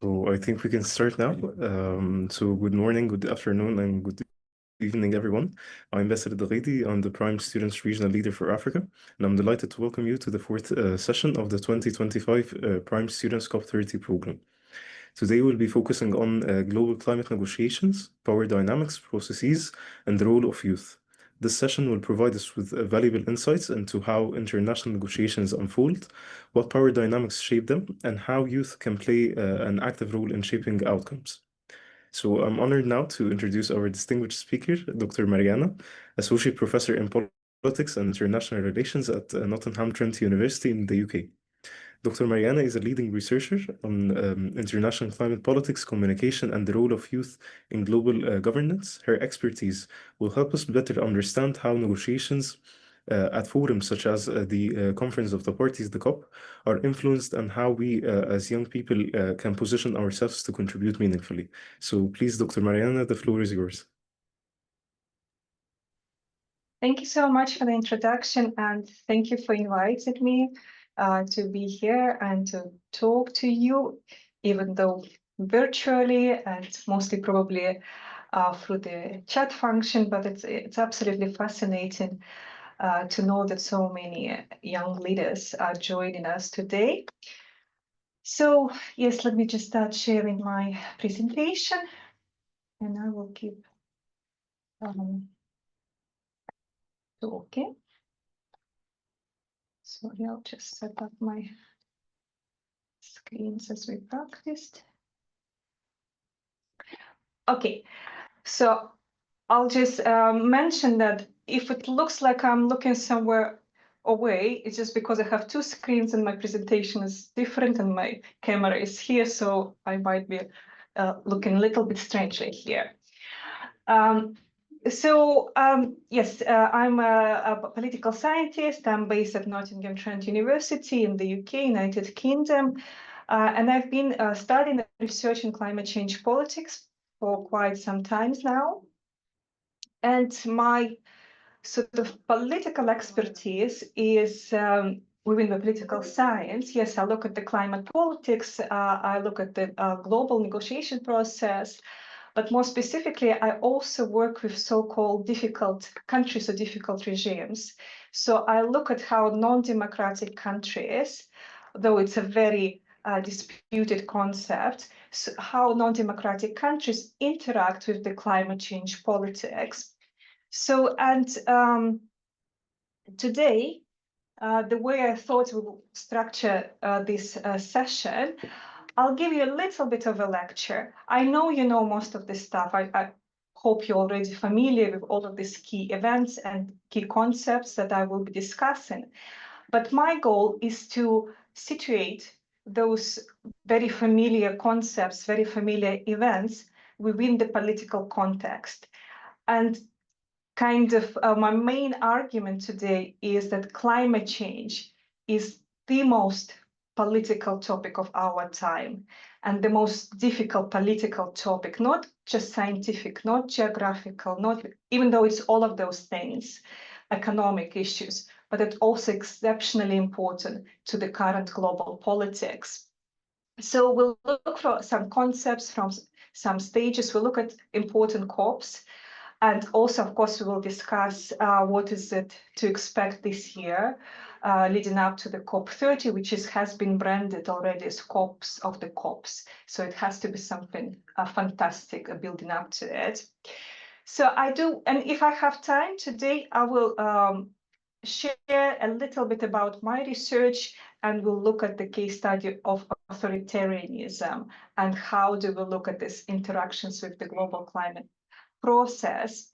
So I think we can start now. So good morning, good afternoon, and good evening, everyone. I'm Basel Dagidi. I'm the Prime Students Regional Leader for Africa, and I'm delighted to welcome you to the fourth session of the 2025 Prime Students COP30 program. Today we'll be focusing on global climate negotiations, power dynamics, processes, and the role of youth. This session will provide us with valuable insights into how international negotiations unfold, what power dynamics shape them, and how youth can play an active role in shaping outcomes. So I'm honored now to introduce our distinguished speaker, Dr. Mariana, Associate Professor in Politics and International Relations at Nottingham Trent University in the UK. Dr. Mariana is a leading researcher on international climate politics, communication, and the role of youth in global governance. Her expertise will help us better understand how negotiations at forums such as the Conference of the Parties, the COP, are influenced and how we as young people can position ourselves to contribute meaningfully. So please, Dr. Mariana, the floor is yours. Thank you so much for the introduction, and thank you for inviting me to be here and to talk to you, even though virtually and mostly probably through the chat function. But it's absolutely fascinating to know that so many young leaders are joining us today. So yes, let me just start sharing my presentation, and I will keep talking. Sorry, I'll just set up my screens as we practiced. Okay, so I'll just mention that if it looks like I'm looking somewhere away, it's just because I have two screens and my presentation is different and my camera is here, so I might be looking a little bit strangely here. Yes, I'm a political scientist. I'm based at Nottingham Trent University in the UK, United Kingdom. And I've been studying research in climate change politics for quite some time now. And my sort of political expertise is within the political science. Yes, I look at the climate politics, I look at the global negotiation process, but more specifically, I also work with so-called difficult countries or difficult regimes. So I look at how non-democratic countries, though it's a very disputed concept, so how non-democratic countries interact with the climate change politics. So, and today, the way I thought we would structure this session, I'll give you a little bit of a lecture. I know you know most of this stuff. I hope you're already familiar with all of these key events and key concepts that I will be discussing. But my goal is to situate those very familiar concepts, very familiar events within the political context. And kind of my main argument today is that climate change is the most political topic of our time and the most difficult political topic, not just scientific, not geographical, not even though it's all of those things, economic issues, but it's also exceptionally important to the current global politics. So we'll look for some concepts from some stages. We'll look at important COPs. And also, of course, we will discuss what is it to expect this year, leading up to the COP30, which has been branded already as COPs of the COPs. So it has to be something fantastic building up to it. So I do, and if I have time today, I will share a little bit about my research, and we'll look at the case study of authoritarianism and how do we look at these interactions with the global climate process.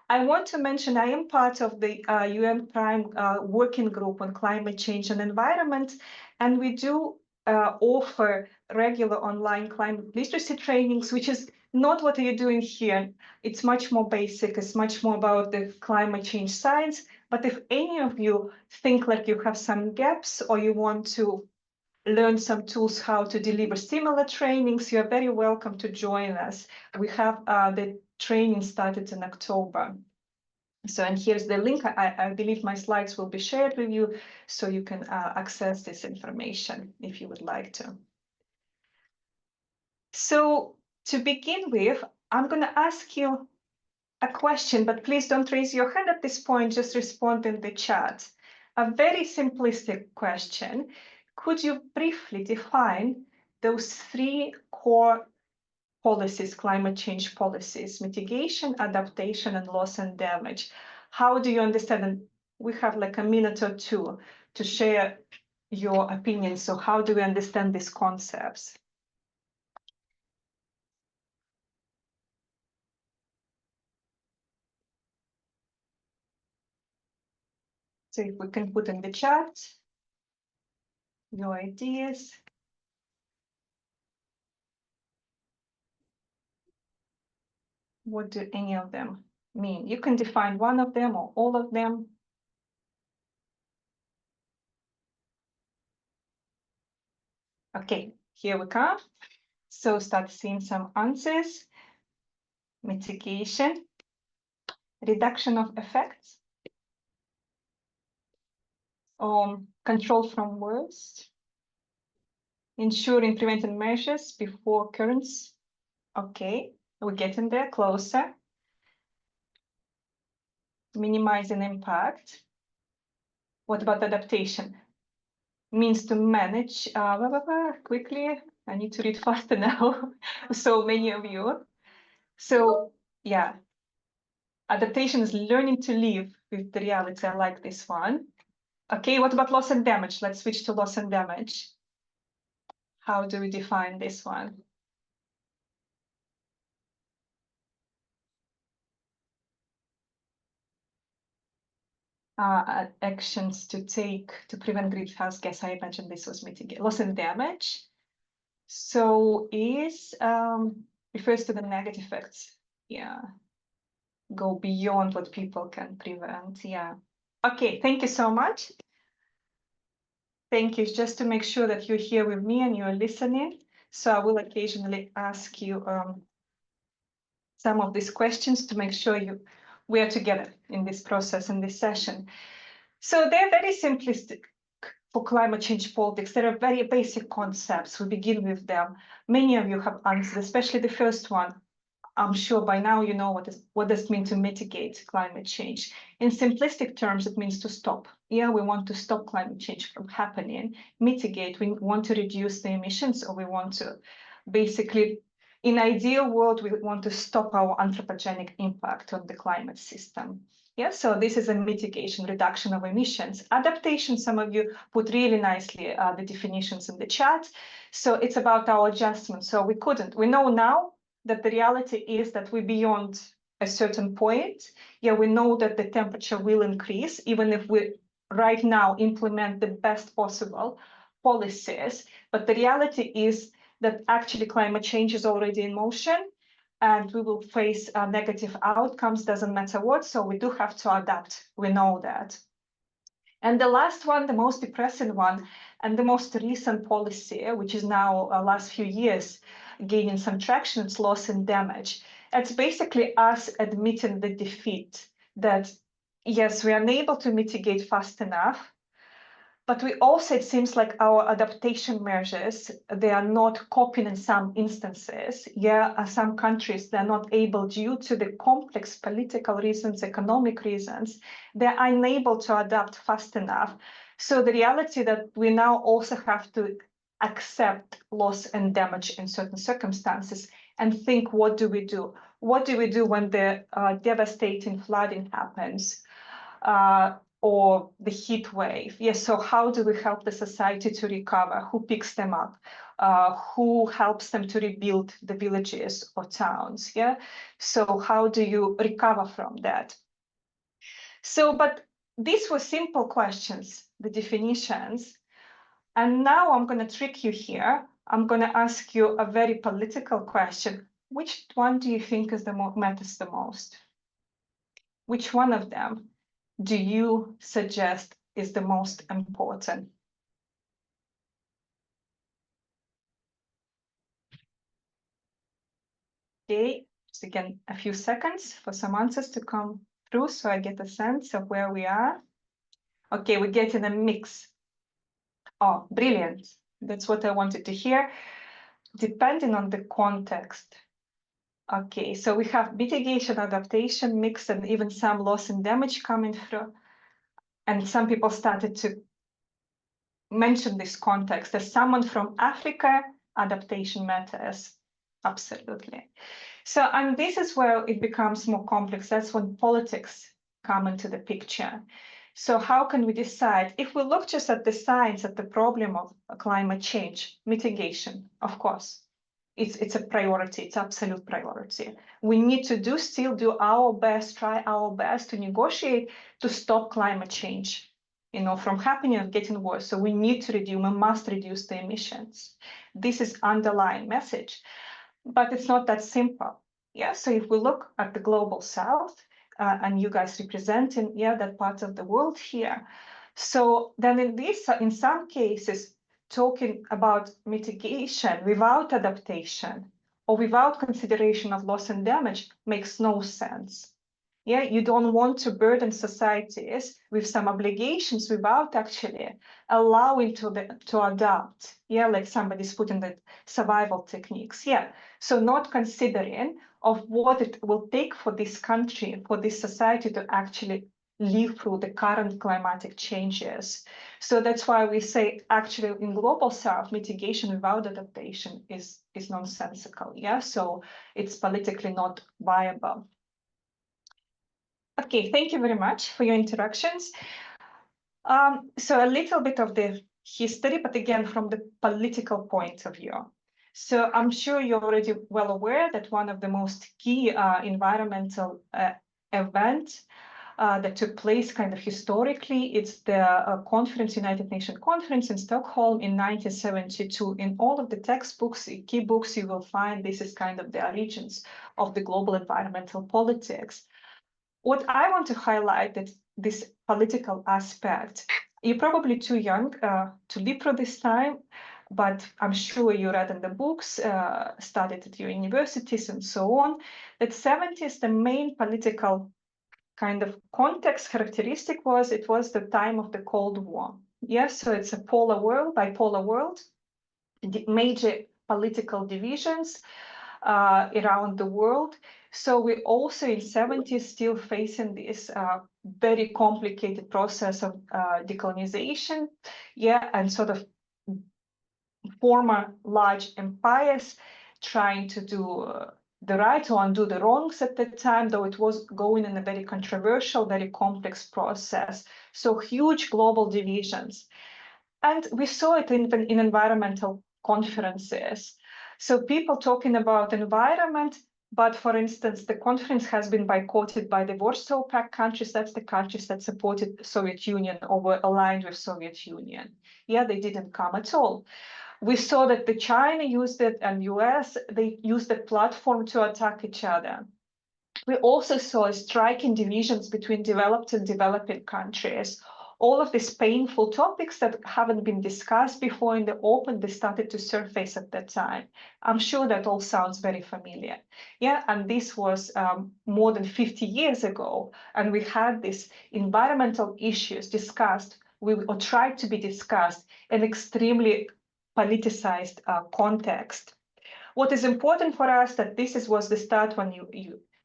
I want to mention I am part of the UN Prime Working Group on Climate Change and Environment, and we do offer regular online climate literacy trainings, which is not what you're doing here. It's much more basic. It's much more about the climate change science. But if any of you think like you have some gaps or you want to learn some tools how to deliver similar trainings, you're very welcome to join us. We have the training started in October. So, and here's the link. I believe my slides will be shared with you, so you can access this information if you would like to. So to begin with, I'm going to ask you a question, but please don't raise your hand at this point, just respond in the chat. A very simplistic question. Could you briefly define those three core policies, climate change policies: mitigation, adaptation, and loss and damage? How do you understand? And we have like a minute or two to share your opinion. So how do we understand these concepts? So if we can put in the chat your ideas. What do any of them mean? You can define one of them or all of them. Okay, here we come. So start seeing some answers. Mitigation, reduction of effects, control from worst, ensuring preventive measures before occurrence. Okay, we're getting there closer. Minimizing impact. What about adaptation? Means to manage quickly. I need to read faster now. So many of you. So yeah, adaptation is learning to live with the reality. I like this one. Okay, what about loss and damage? Let's switch to loss and damage. How do we define this one? Actions to take to prevent greenhouse gas. I imagine this was mitigate loss and damage. So is refers to the negative effects. Yeah, go beyond what people can prevent. Yeah. Okay, thank you so much. Thank you. Just to make sure that you're here with me and you're listening. So I will occasionally ask you some of these questions to make sure we are together in this process, in this session. So they're very simplistic for climate change politics. There are very basic concepts. We begin with them. Many of you have answered, especially the first one. I'm sure by now you know what does it mean to mitigate climate change. In simplistic terms, it means to stop. Yeah, we want to stop climate change from happening. Mitigate, we want to reduce the emissions, or we want to basically, in ideal world, we want to stop our anthropogenic impact on the climate system. Yeah, so this is a mitigation, reduction of emissions. Adaptation, some of you put really nicely the definitions in the chat. So it's about our adjustment. So we know now that the reality is that we're beyond a certain point. Yeah, we know that the temperature will increase, even if we right now implement the best possible policies. But the reality is that actually climate change is already in motion, and we will face negative outcomes, doesn't matter what. So we do have to adapt. We know that. And the last one, the most depressing one, and the most recent policy, which is now last few years gaining some traction, it's loss and damage. It's basically us admitting the defeat that, yes, we are unable to mitigate fast enough, but we also, it seems like our adaptation measures, they are not coping in some instances. Yeah, some countries, they're not able, due to the complex political reasons, economic reasons, they're unable to adapt fast enough. So the reality that we now also have to accept loss and damage in certain circumstances and think, what do we do? What do we do when the devastating flooding happens? Or the heat wave. Yes, so how do we help the society to recover? Who picks them up? Who helps them to rebuild the villages or towns? Yeah, so how do you recover from that? So, but these were simple questions, the definitions. And now I'm going to trick you here. I'm going to ask you a very political question. Which one do you think is matters the most? Which one of them do you suggest is the most important? Okay, just again, a few seconds for some answers to come through so I get a sense of where we are. Okay, we're getting a mix. Oh, brilliant. That's what I wanted to hear. depending on the context. Okay, so we have mitigation, adaptation, mix, and even some loss and damage coming through. And some people started to mention this context. As someone from Africa, adaptation matters. Absolutely. So, and this is where it becomes more complex. That's when politics come into the picture. So how can we decide? If we look just at the science, at the problem of climate change, mitigation, of course, it's a priority, it's absolute priority. We need to still do our best, try our best to negotiate to stop climate change, from happening and getting worse. So we need to reduce, we must reduce the emissions. This is underlying message, but it's not that simple. Yeah, so if we look at the global south, and you guys representing, that part of the world here. So then in some cases, talking about mitigation without adaptation or without consideration of loss and damage makes no sense. Yeah, you don't want to burden societies with some obligations without actually allowing to adapt. Yeah, like somebody's putting the survival techniques. Yeah, so not considering of what it will take for this country, for this society to actually live through the current climatic changes. So that's why we say actually in global south, mitigation without adaptation is nonsensical. Yeah, so it's politically not viable. Okay, thank you very much for your introductions. So a little bit of the history, but again, from the political point of view. So I'm sure you're already well aware that one of the most key environmental events that took place kind of historically, it's the United Nations Conference in Stockholm in 1972. In all of the textbooks, key books, you will find this is kind of the origins of the global environmental politics. What I want to highlight is this political aspect. You're probably too young to live through this time, but I'm sure you read in the books, studied at your universities and so on, that 70s, the main political kind of context characteristic it was the time of the Cold War. Yes, so it's a bipolar world, major political divisions around the world. So we also in 70s still facing this very complicated process of decolonization, and sort of former large empires trying to do the right to undo the wrongs at the time, though it was going in a very controversial, very complex process. So huge global divisions. And we saw it in environmental conferences. So people talking about environment, but for instance, the conference has been boycotted by the Warsaw Pact countries. That's the countries that supported Soviet Union or were aligned with Soviet Union. Yeah, they didn't come at all. We saw that the China used it and US, they used the platform to attack each other. We also saw striking divisions between developed and developing countries. All of these painful topics that haven't been discussed before in the open, they started to surface at that time. I'm sure that all sounds very familiar. Yeah, and this was more than 50 years ago. And we had these environmental issues discussed, or tried to be discussed in extremely politicized context. What is important for us that was the start when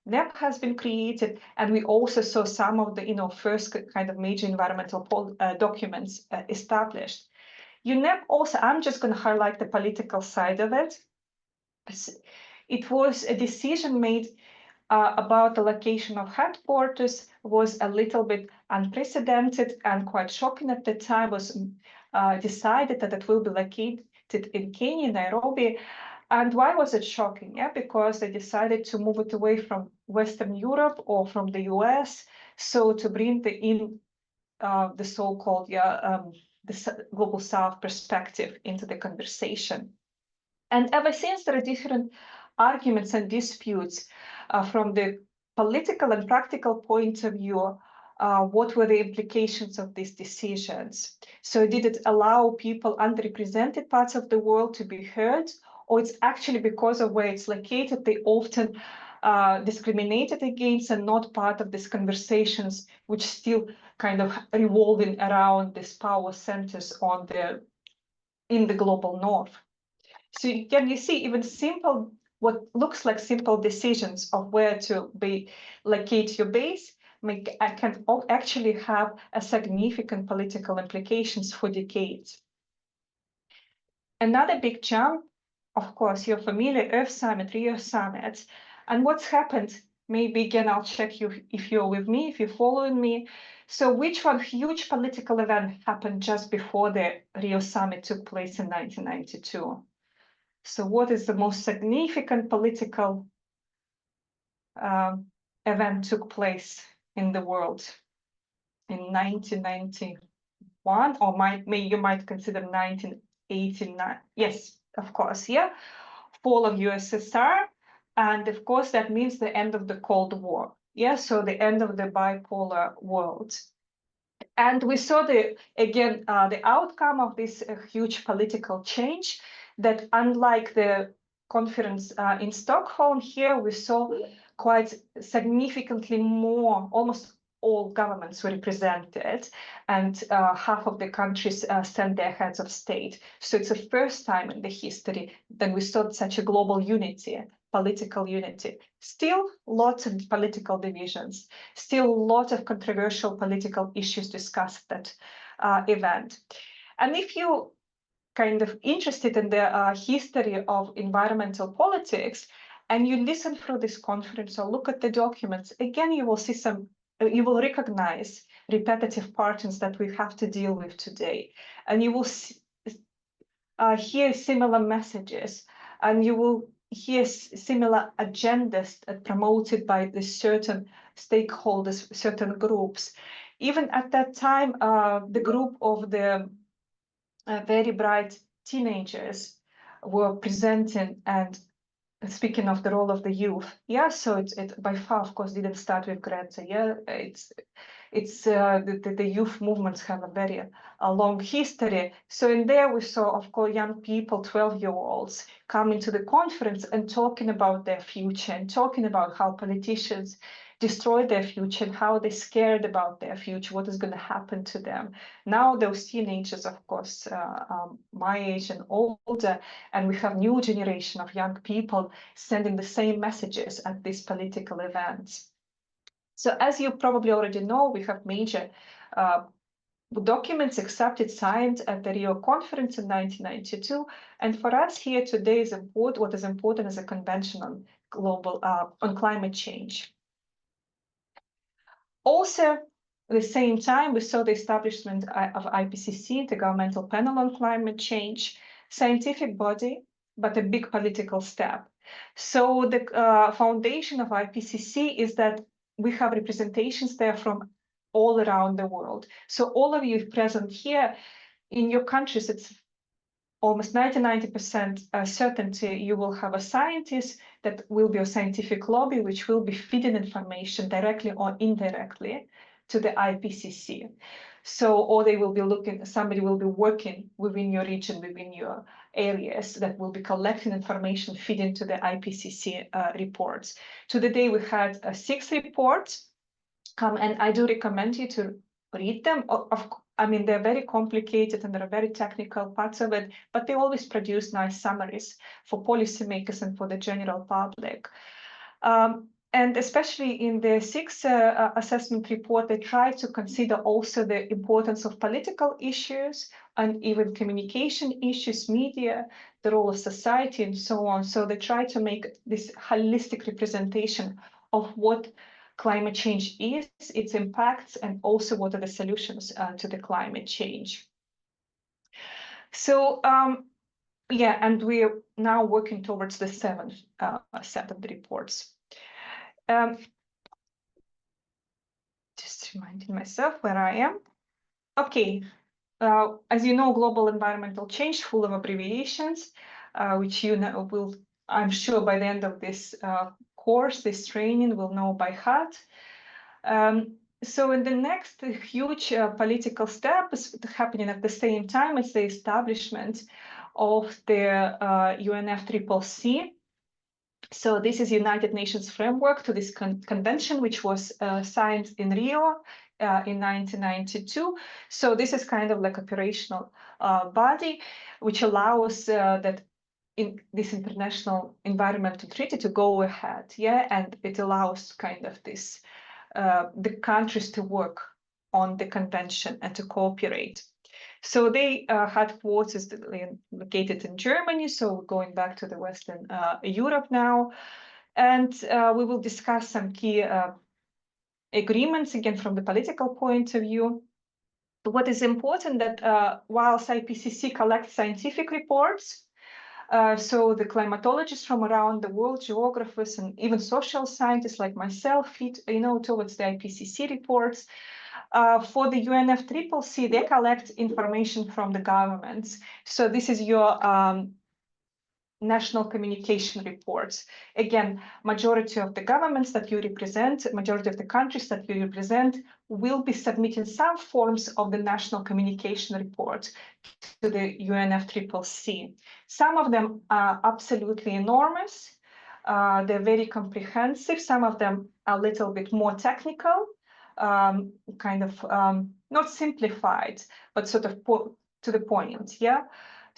NEP has been created, and we also saw some of the first kind of major environmental documents established. UNEP also, I'm just going to highlight the political side of it. It was a decision made about the location of headquarters, was a little bit unprecedented and quite shocking at the time. Was decided that it will be located in Kenya, Nairobi. And why was it shocking? Yeah, because they decided to move it away from Western Europe or from the US, so to bring the so-called the global South perspective into the conversation. And ever since, there are different arguments and disputes from the political and practical point of view. What were the implications of these decisions? So did it allow people underrepresented parts of the world to be heard? Or it's actually because of where it's located, they often discriminated against and not part of these conversations, which still kind of revolving around these power centers in the global north. So you see even simple, what looks like simple decisions of where to locate your base can actually have a significant political implications for decades. Another big jump, of course, you're familiar, Earth Summit, Rio Summit. And what's happened, maybe again, I'll check you if you're with me, if you're following me. So which one huge political event happened just before the Rio Summit took place in 1992? So what is the most significant political event took place in the world in 1991, or you might consider 1989? Yes, of course, yeah. Fall of USSR, and of course that means the end of the Cold War. Yeah, so the end of the bipolar world. And we saw the outcome of this huge political change, that unlike the conference in Stockholm, here we saw quite significantly more, almost all governments were represented, and half of the countries sent their heads of state. So it's the first time in the history that we saw such a global unity, political unity. Still lots of political divisions, still a lot of controversial political issues discussed at that event. And if you kind of interested in the history of environmental politics, and you listen through this conference or look at the documents, again, you will see you will recognize repetitive patterns that we have to deal with today. And you will hear similar messages, and you will hear similar agendas promoted by the certain stakeholders, certain groups. Even at that time, the group of the very bright teenagers were presenting and speaking of the role of the youth. Yeah, so it by far, of course, didn't start with Greta. Yeah, the youth movements have a very long history. So in there we saw, of course, young people, 12-year-olds, coming to the conference and talking about their future, and talking about how politicians destroy their future and how they're scared about their future, what is going to happen to them. Now those teenagers, of course, my age and older, and we have new generation of young people sending the same messages at these political events. So as you probably already know, we have major documents accepted, signed at the Rio conference in 1992. And for us here today is important, what is important is a convention on global on climate change. Also, at the same time, we saw the establishment of IPCC, the Intergovernmental Panel on Climate Change, scientific body, but a big political step. So the foundation of IPCC is that we have representations there from all around the world. So all of you present here in your countries, it's almost 90% certainty you will have a scientist that will be a scientific lobby, which will be feeding information directly or indirectly to the IPCC. So, or they will be somebody will be working within your region, within your areas, that will be collecting information, feeding to the IPCC reports. To the day we had 6 reports, and I do recommend you to read them. I mean, they're very complicated and there are very technical parts of it, but they always produce nice summaries for policymakers and for the general public. And especially in the 6th assessment report, they try to consider also the importance of political issues and even communication issues, media, the role of society, and so on. So they try to make this holistic representation of what climate change is, its impacts, and also what are the solutions to the climate change. So yeah, and we're now working towards the 7th set of the reports. Just reminding myself where I am. Okay, as you know, global environmental change, full of abbreviations, which you know will, I'm sure by the end of this course, this training, will know by heart. So in the next huge political step is happening at the same time as the establishment of the UNFCCC. So this is United Nations framework to this convention, which was signed in Rio in 1992. So this is kind of like operational body, which allows that in this international environmental treaty to go ahead, and it allows kind of this the countries to work on the convention and to cooperate. So they headquarters located in Germany, so going back to the Western Europe now, and we will discuss some key agreements again from the political point of view. What is important that whilst IPCC collects scientific reports, so the climatologists from around the world, geographers, and even social scientists like myself feed, towards the IPCC reports. For the UNFCCC, they collect information from the governments. So this is your national communication reports. Again, majority of the governments that you represent, majority of the countries that you represent will be submitting some forms of the national communication report to the UNFCCC. Some of them are absolutely enormous. They're very comprehensive. Some of them are a little bit more technical, not simplified, but sort of to the point,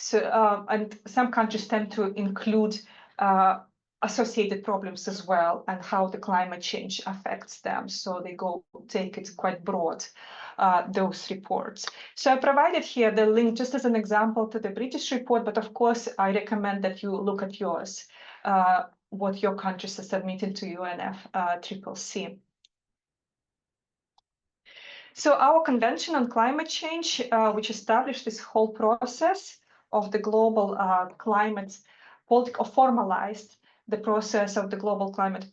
So, and some countries tend to include associated problems as well and how the climate change affects them. So they take it quite broad, those reports. So I provided here the link just as an example to the British report, but of course I recommend that you look at yours, what your countries are submitting to UNFCCC. So our Convention on Climate Change, which established this whole process of the global climate politics, or formalized the process of the global climate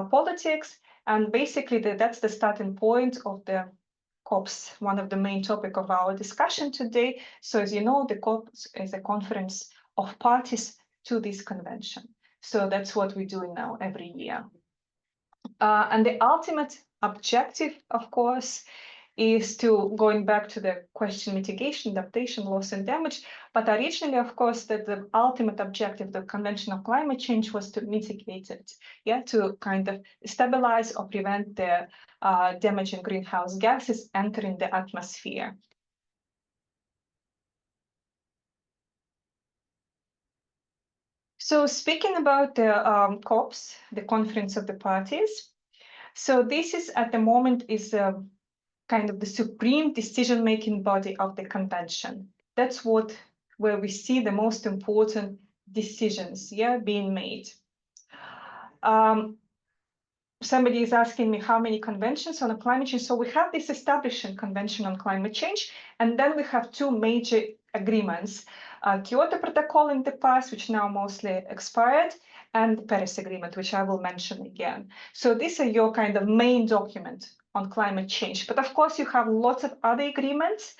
politics. And basically that's the starting point of the COPs, one of the main topic of our discussion today. So as you know, the COPs is a conference of parties to this convention. So that's what we're doing now every year. And the ultimate objective, of course, is to going back to the question mitigation, adaptation, loss and damage. But originally, of course, that the ultimate objective of the Convention of Climate Change was to mitigate it, to kind of stabilize or prevent the damaging greenhouse gases entering the atmosphere. So speaking about the COPs, the Conference of the Parties, so this is at the moment is kind of the supreme decision-making body of the convention. That's where we see the most important decisions, being made. Somebody is asking me how many conventions on climate change. So we have this establishing convention on climate change, and then we have two major agreements: Kyoto Protocol in the past, which now mostly expired, and the Paris Agreement, which I will mention again. So these are your kind of main document on climate change. But of course, you have lots of other agreements,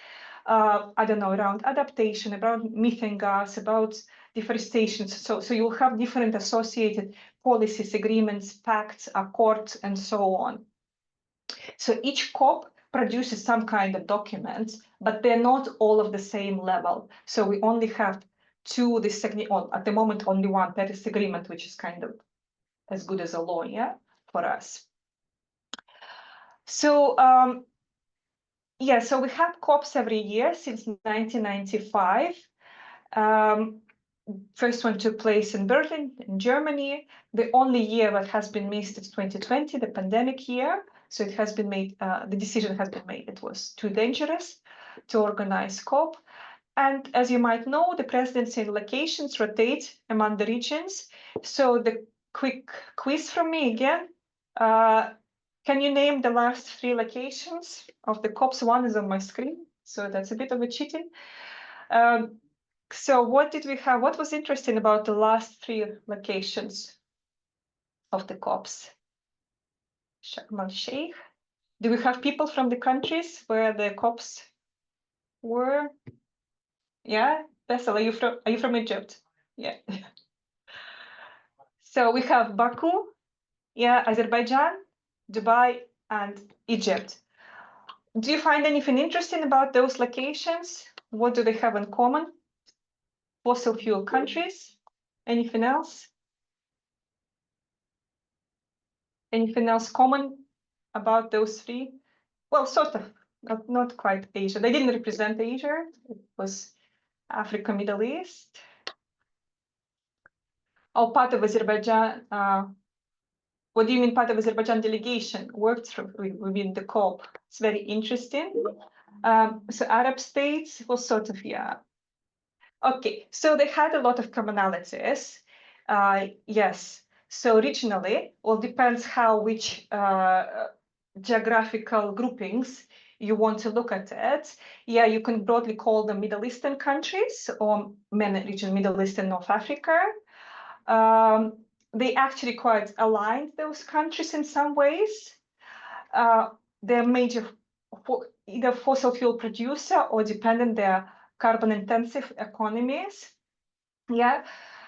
I don't know, around adaptation, about methane gas, about deforestation. So you'll have different associated policies, agreements, pacts, accords, and so on. So each COP produces some kind of document, but they're not all of the same level. So we only have two, at the moment, only one, Paris Agreement, which is kind of as good as a law, for us. So, so we have COPs every year since 1995. First one took place in Berlin, in Germany. The only year that has been missed is 2020, the pandemic year. So it has been made, the decision has been made. It was too dangerous to organize COP. And as you might know, the presidency and locations rotate among the regions. So the quick quiz from me again. Can you name the last three locations of the COPs? One is on my screen, so that's a bit of a cheating. So what did we have? What was interesting about the last three locations of the COPs? Sharm el-Sheikh. Do we have people from the countries where the COPs were? Yeah, Bessel, are you from Egypt? Yeah. So we have Baku, Azerbaijan, Dubai, and Egypt. Do you find anything interesting about those locations? What do they have in common? Fossil fuel countries? Anything else? Anything else common about those three? Well, sort of, not quite Asia. They didn't represent Asia. It was Africa, Middle East. or part of Azerbaijan. What do you mean part of Azerbaijan delegation worked through within the COP? It's very interesting. So Arab states was sort of, yeah. Okay, so they had a lot of commonalities. Yes, so regionally, well, depends how which geographical groupings you want to look at it. Yeah, you can broadly call them Middle Eastern countries or MENA region, Middle East and North Africa. They actually quite aligned those countries in some ways. They're major either fossil fuel producer or dependent, they're carbon intensive economies. Yeah.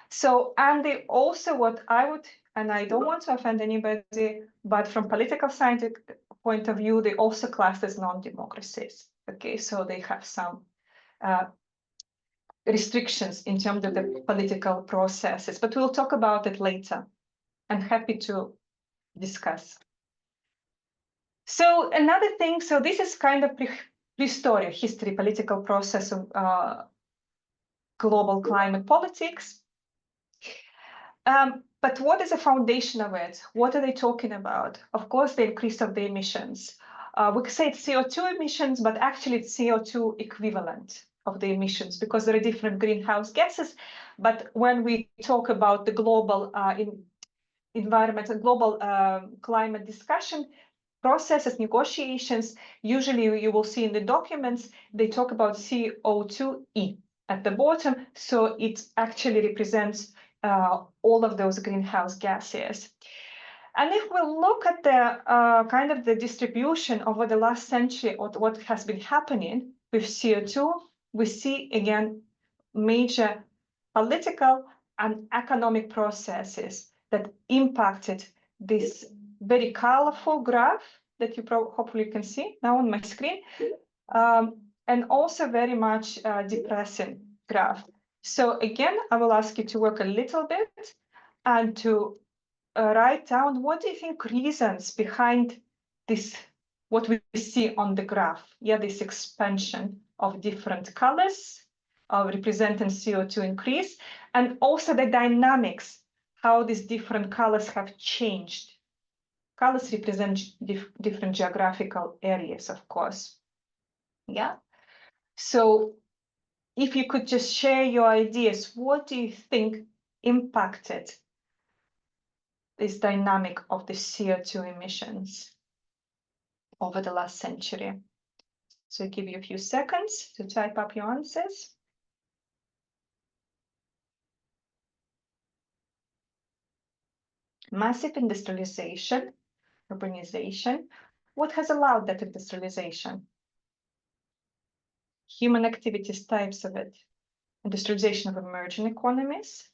So, and they also, what I would, and I don't want to offend anybody, but from political scientific point of view, they also classed as non-democracies. Okay, so they have some restrictions in terms of the political processes, but we'll talk about it later. I'm happy to discuss. So another thing, so this is kind of pre-story, history, political process of global climate politics. But what is the foundation of it? What are they talking about? Of course, the increase of the emissions. We could say it's CO2 emissions, but actually it's CO2 equivalent of the emissions because there are different greenhouse gases. But when we talk about the global environment and global climate discussion processes, negotiations, usually you will see in the documents, they talk about CO2e at the bottom. So it actually represents all of those greenhouse gases. And if we look at the kind of the distribution over the last century of what has been happening with CO2, we see again major political and economic processes that impacted this very colorful graph that you hopefully can see now on my screen, and also very much depressing graph. So again, I will ask you to work a little bit and to write down what do you think reasons behind this, what we see on the graph. Yeah, this expansion of different colors representing CO2 increase, and also the dynamics, how these different colors have changed. Colors represent different geographical areas, of course. Yeah. So if you could just share your ideas, what do you think impacted this dynamic of the CO2 emissions over the last century? So I'll give you a few seconds to type up your answers. Massive industrialization, urbanization. What has allowed that industrialization? Human activities, types of it. Industrialization of emerging economies.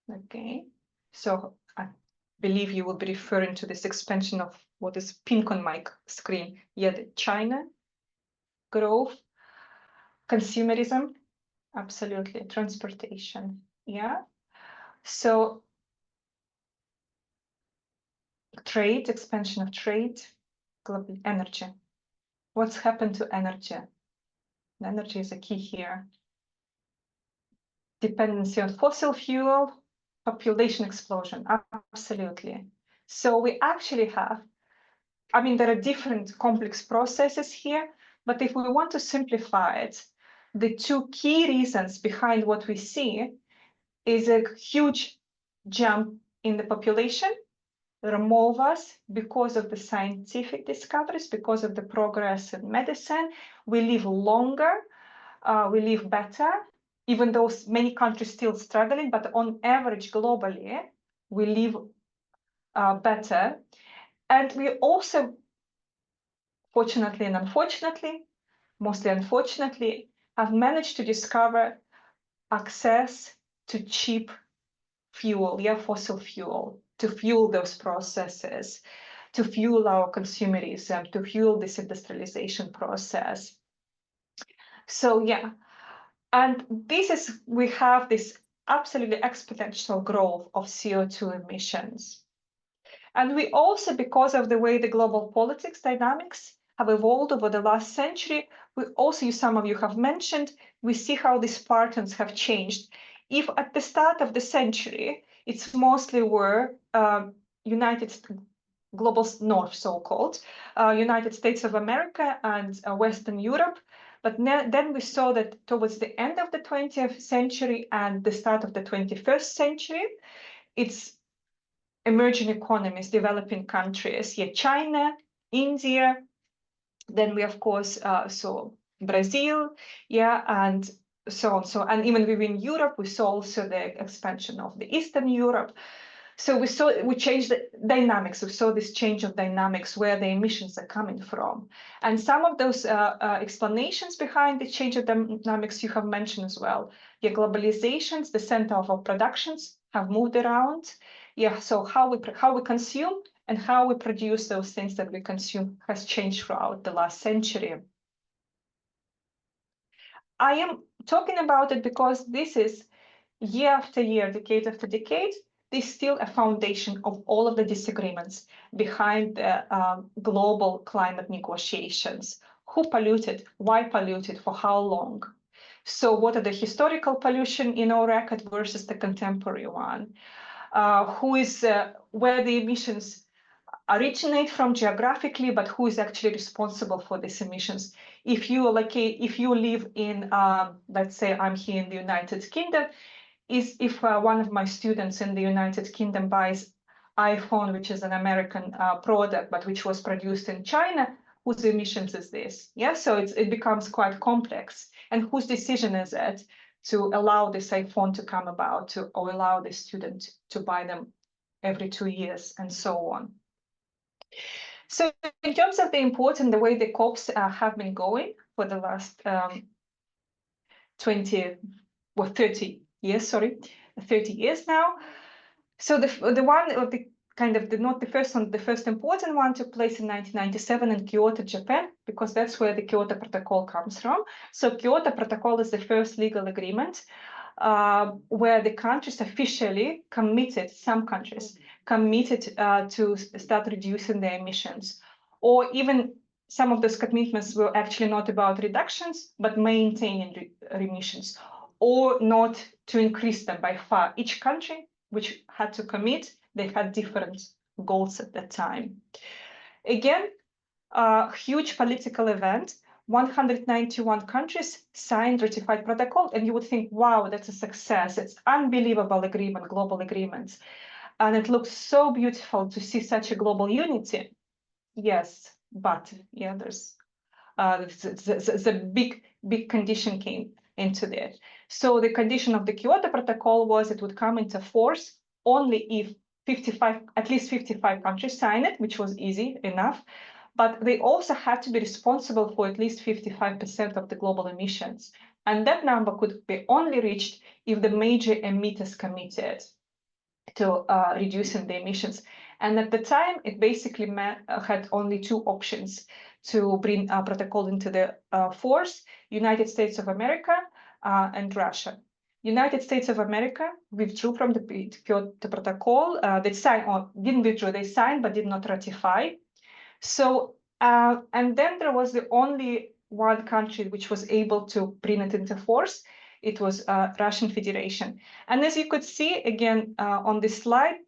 Okay, so I believe you will be referring to this expansion of what is pink on my screen. Yeah, the China growth, consumerism, absolutely, transportation. Yeah, so trade, expansion of trade, global energy. What's happened to energy? Energy is a key here. Dependency on fossil fuel, population explosion, absolutely. So we actually have, I mean, there are different complex processes here, but if we want to simplify it, the two key reasons behind what we see is a huge jump in the population. There are more of us because of the scientific discoveries, because of the progress in medicine. We live longer, we live better, even though many countries still struggling, but on average globally, we live better. And we also, fortunately and unfortunately, mostly unfortunately, have managed to discover access to cheap fuel, yeah, fossil fuel, to fuel those processes, to fuel our consumerism, to fuel this industrialization process. So yeah, and this is, we have this absolutely exponential growth of CO2 emissions. And we also, because of the way the global politics dynamics have evolved over the last century, we also, some of you have mentioned, we see how these patterns have changed. If at the start of the century, It's mostly were global north, so-called, United States of America and Western Europe. But then we saw that towards the end of the 20th century and the start of the 21st century, it's emerging economies, developing countries, China, India. Then we, of course, saw Brazil, and so on. So, and even within Europe, we saw also the expansion of the Eastern Europe. So we changed the dynamics. We saw this change of dynamics where the emissions are coming from. And some of those explanations behind the change of dynamics you have mentioned as well. Globalizations, the center of our productions have moved around. So how we consume and how we produce those things that we consume has changed throughout the last century. I am talking about it because this is year after year, decade after decade, there's still a foundation of all of the disagreements behind the global climate negotiations. Who polluted, why polluted, for how long? So what are the historical pollution in our record versus the contemporary one? Where the emissions originate from geographically, but who is actually responsible for these emissions? If you live in, let's say I'm here in the United Kingdom, if one of my students in the United Kingdom buys iPhone, which is an American product, but which was produced in China, whose emissions is this? So it becomes quite complex. And whose decision is it to allow this iPhone to come about, or allow the student to buy them every 2 years, and so on? So in terms of the way the COPs have been going for the last 30 years now. So the one of the kind of not the first one, the first important one took place in 1997 in Kyoto, Japan, because that's where the Kyoto Protocol comes from. So Kyoto Protocol is the first legal agreement where the countries officially committed, some countries committed to start reducing their emissions, or even some of those commitments were actually not about reductions, but maintaining emissions, or not to increase them by far. Each country which had to commit, they had different goals at that time. Again, a huge political event. 191 countries signed, ratified protocol, and you would think, wow, that's a success. It's unbelievable agreement, global agreements. And it looks so beautiful to see such a global unity. Yes, but there's the big condition came into that. So the condition of the Kyoto Protocol was it would come into force only if at least 55 countries sign it, which was easy enough. But they also had to be responsible for at least 55% of the global emissions. And that number could be only reached if the major emitters committed to reducing the emissions. And at the time, it basically had only two options to bring a protocol into the force: United States of America and Russia. United States of America withdrew from the Kyoto Protocol. They signed, or didn't withdraw, they signed but did not ratify. So, and then there was the only one country which was able to bring it into force. It was Russian Federation. And as you could see, again, on this slide,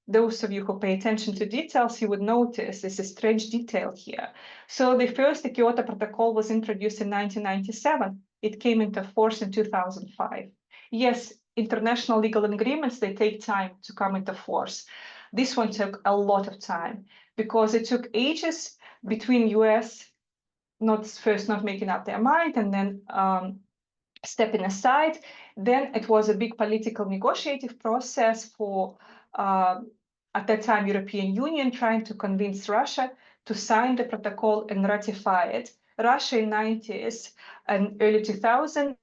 those of you who pay attention to details, you would notice there's a strange detail here. So the Kyoto Protocol was introduced in 1997. It came into force in 2005. Yes, international legal agreements, they take time to come into force. This one took a lot of time because it took ages between US not making up their mind and then stepping aside. Then it was a big political negotiative process for, at that time, European Union trying to convince Russia to sign the protocol and ratify it. Russia in 90s and early 2000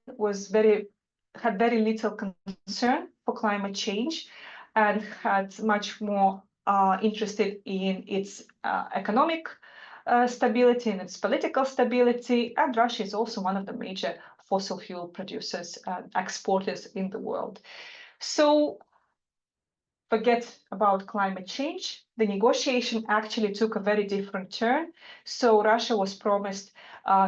had very little concern for climate change and had much more interested in its economic stability and its political stability. And Russia is also one of the major fossil fuel producers and exporters in the world. So forget about climate change. The negotiation actually took a very different turn. So Russia was promised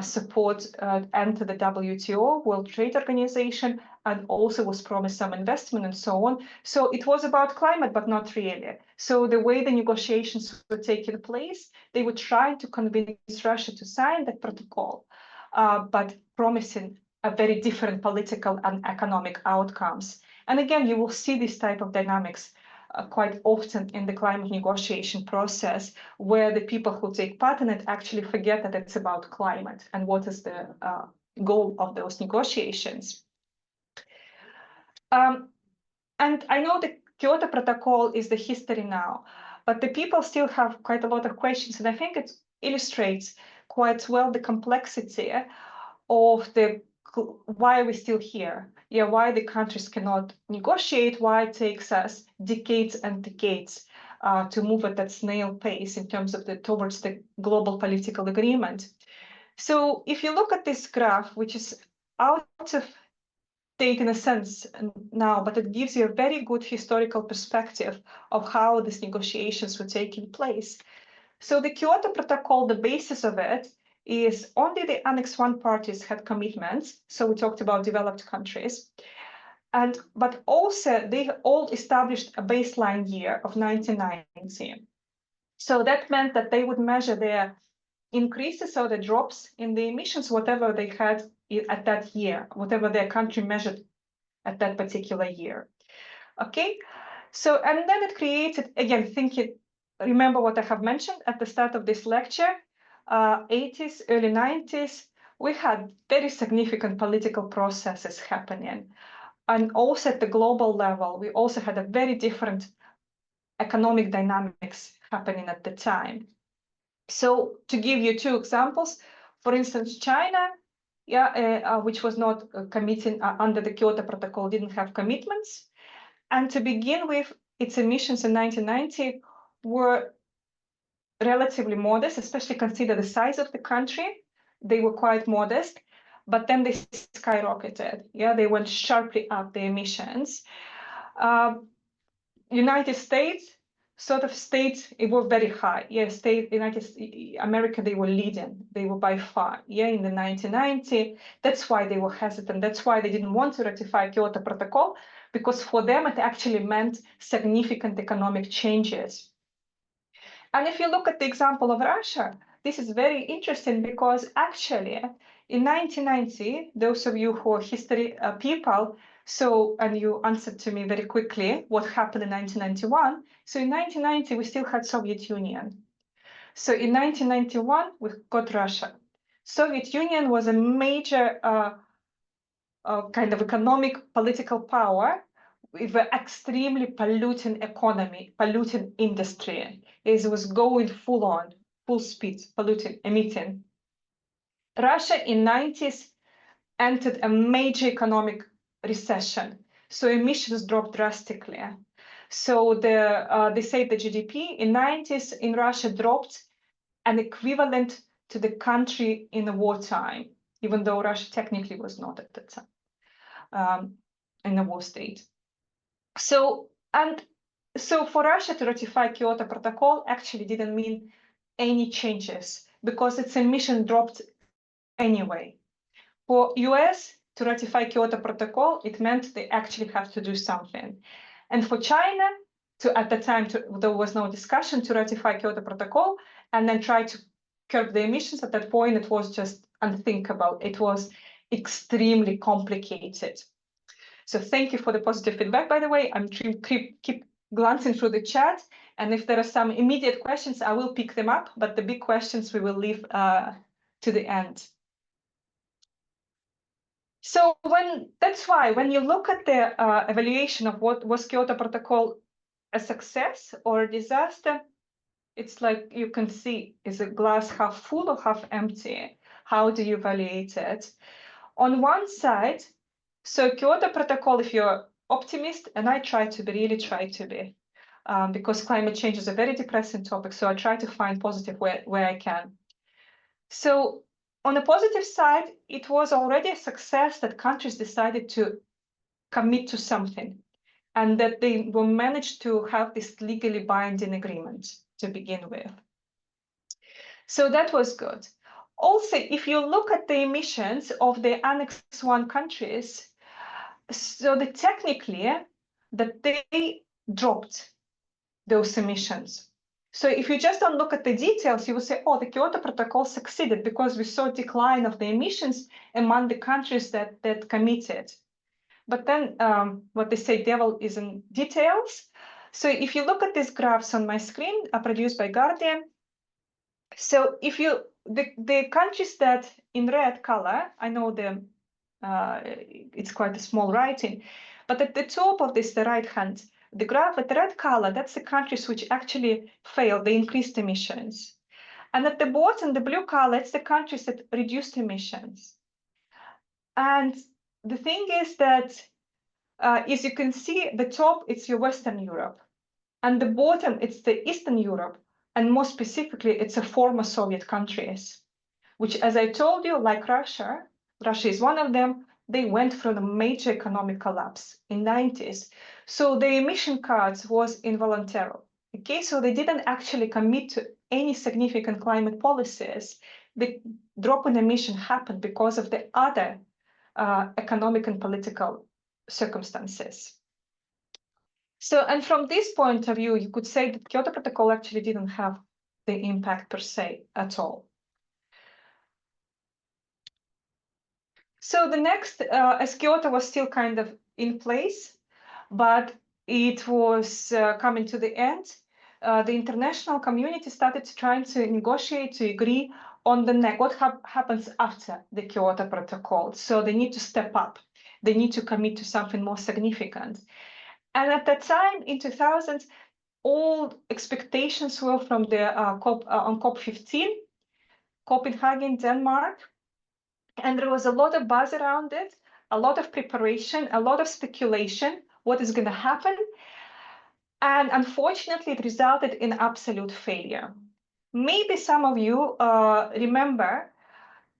support enter the WTO, World Trade Organization, and also was promised some investment and so on. So it was about climate, but not really. So the way the negotiations were taking place, they were trying to convince Russia to sign that protocol, but promising a very different political and economic outcomes. And again, you will see this type of dynamics quite often in the climate negotiation process, where the people who take part in it actually forget that it's about climate and what is the goal of those negotiations. And I know the Kyoto Protocol is the history now, but the people still have quite a lot of questions, and I think it illustrates quite well the complexity of the why are we still here? Yeah, why the countries cannot negotiate, why it takes us decades and decades to move at that snail pace in terms of towards the global political agreement. So if you look at this graph, which is out of date in a sense now, but it gives you a very good historical perspective of how these negotiations were taking place. So the Kyoto Protocol, the basis of it is only the Annex 1 parties had commitments. So we talked about developed countries. But also they all established a baseline year of 1990. So that meant that they would measure their increases or the drops in the emissions, whatever they had at that year, whatever their country measured at that particular year. Okay, so and then it created, again, remember what I have mentioned at the start of this lecture, 80s, early 90s, we had very significant political processes happening. And also at the global level, we also had a very different economic dynamics happening at the time. So to give you two examples, for instance, China, which was not committing under the Kyoto Protocol, didn't have commitments. And to begin with, its emissions in 1990 were relatively modest, especially consider the size of the country. They were quite modest, but then they skyrocketed. Yeah, they went sharply up, the emissions. United States, it was very high. Yeah, America, they were leading. They were by far, in the 1990. That's why they were hesitant. That's why they didn't want to ratify Kyoto Protocol, because for them, it actually meant significant economic changes. And if you look at the example of Russia, this is very interesting because actually in 1990, those of you who are history people, and you answered to me very quickly what happened in 1991. So in 1990, we still had Soviet Union. So in 1991, we got Russia. Soviet Union was a major kind of economic political power with an extremely polluting economy, polluting industry. It was going full on, full speed, polluting, emitting. Russia in 90s entered a major economic recession. So emissions dropped drastically. So they say the GDP in 90s in Russia dropped an equivalent to the country in the wartime, even though Russia technically was not at the time in a war state. So for Russia to ratify Kyoto Protocol actually didn't mean any changes because its emission dropped anyway. For US to ratify Kyoto Protocol, it meant they actually have to do something. And for China, at the time, there was no discussion to ratify Kyoto Protocol and then try to curb the emissions. At that point, it was just unthinkable. It was extremely complicated. So thank you for the positive feedback, by the way. I'm keep glancing through the chat. And if there are some immediate questions, I will pick them up. But the big questions we will leave to the end. So that's why when you look at the evaluation of what was Kyoto Protocol a success or a disaster, it's like you can see, is a glass half full or half empty? How do you evaluate it? On one side, so Kyoto Protocol, if you're optimist, and I really try to be, because climate change is a very depressing topic, so I try to find positive where I can. So on the positive side, it was already a success that countries decided to commit to something and that they will manage to have this legally binding agreement to begin with. So that was good. Also, if you look at the emissions of the Annex 1 countries, So technically, that they dropped those emissions. So if you just don't look at the details, you will say, oh, the Kyoto Protocol succeeded because we saw a decline of the emissions among the countries that committed. But then what they say, devil is in details. So if you look at these graphs on my screen, produced by Guardian, so if you, the countries that in red color, I know it's quite a small writing, but at the top of this, the right hand, the graph with the red color, that's the countries which actually failed, they increased emissions. And at the bottom, the blue color, it's the countries that reduced emissions. And the thing is that, as you can see, the top, it's your Western Europe. And the bottom, it's the Eastern Europe. And more specifically, it's a former Soviet countries, which, as I told you, like Russia is one of them, they went through a major economic collapse in 90s. So the emission cuts was involuntary. Okay, so they didn't actually commit to any significant climate policies. The drop in emission happened because of the other economic and political circumstances. So, and from this point of view, you could say that Kyoto Protocol actually didn't have the impact per se at all. So the next, as Kyoto was still kind of in place, but it was coming to the end, the international community started trying to negotiate, to agree on what happens after the Kyoto Protocol. So they need to step up. They need to commit to something more significant. And at that time, in 2000, all expectations were from the on COP15, Copenhagen, Denmark. And there was a lot of buzz around it, a lot of preparation, a lot of speculation, what is going to happen. And unfortunately, it resulted in absolute failure. Maybe some of you remember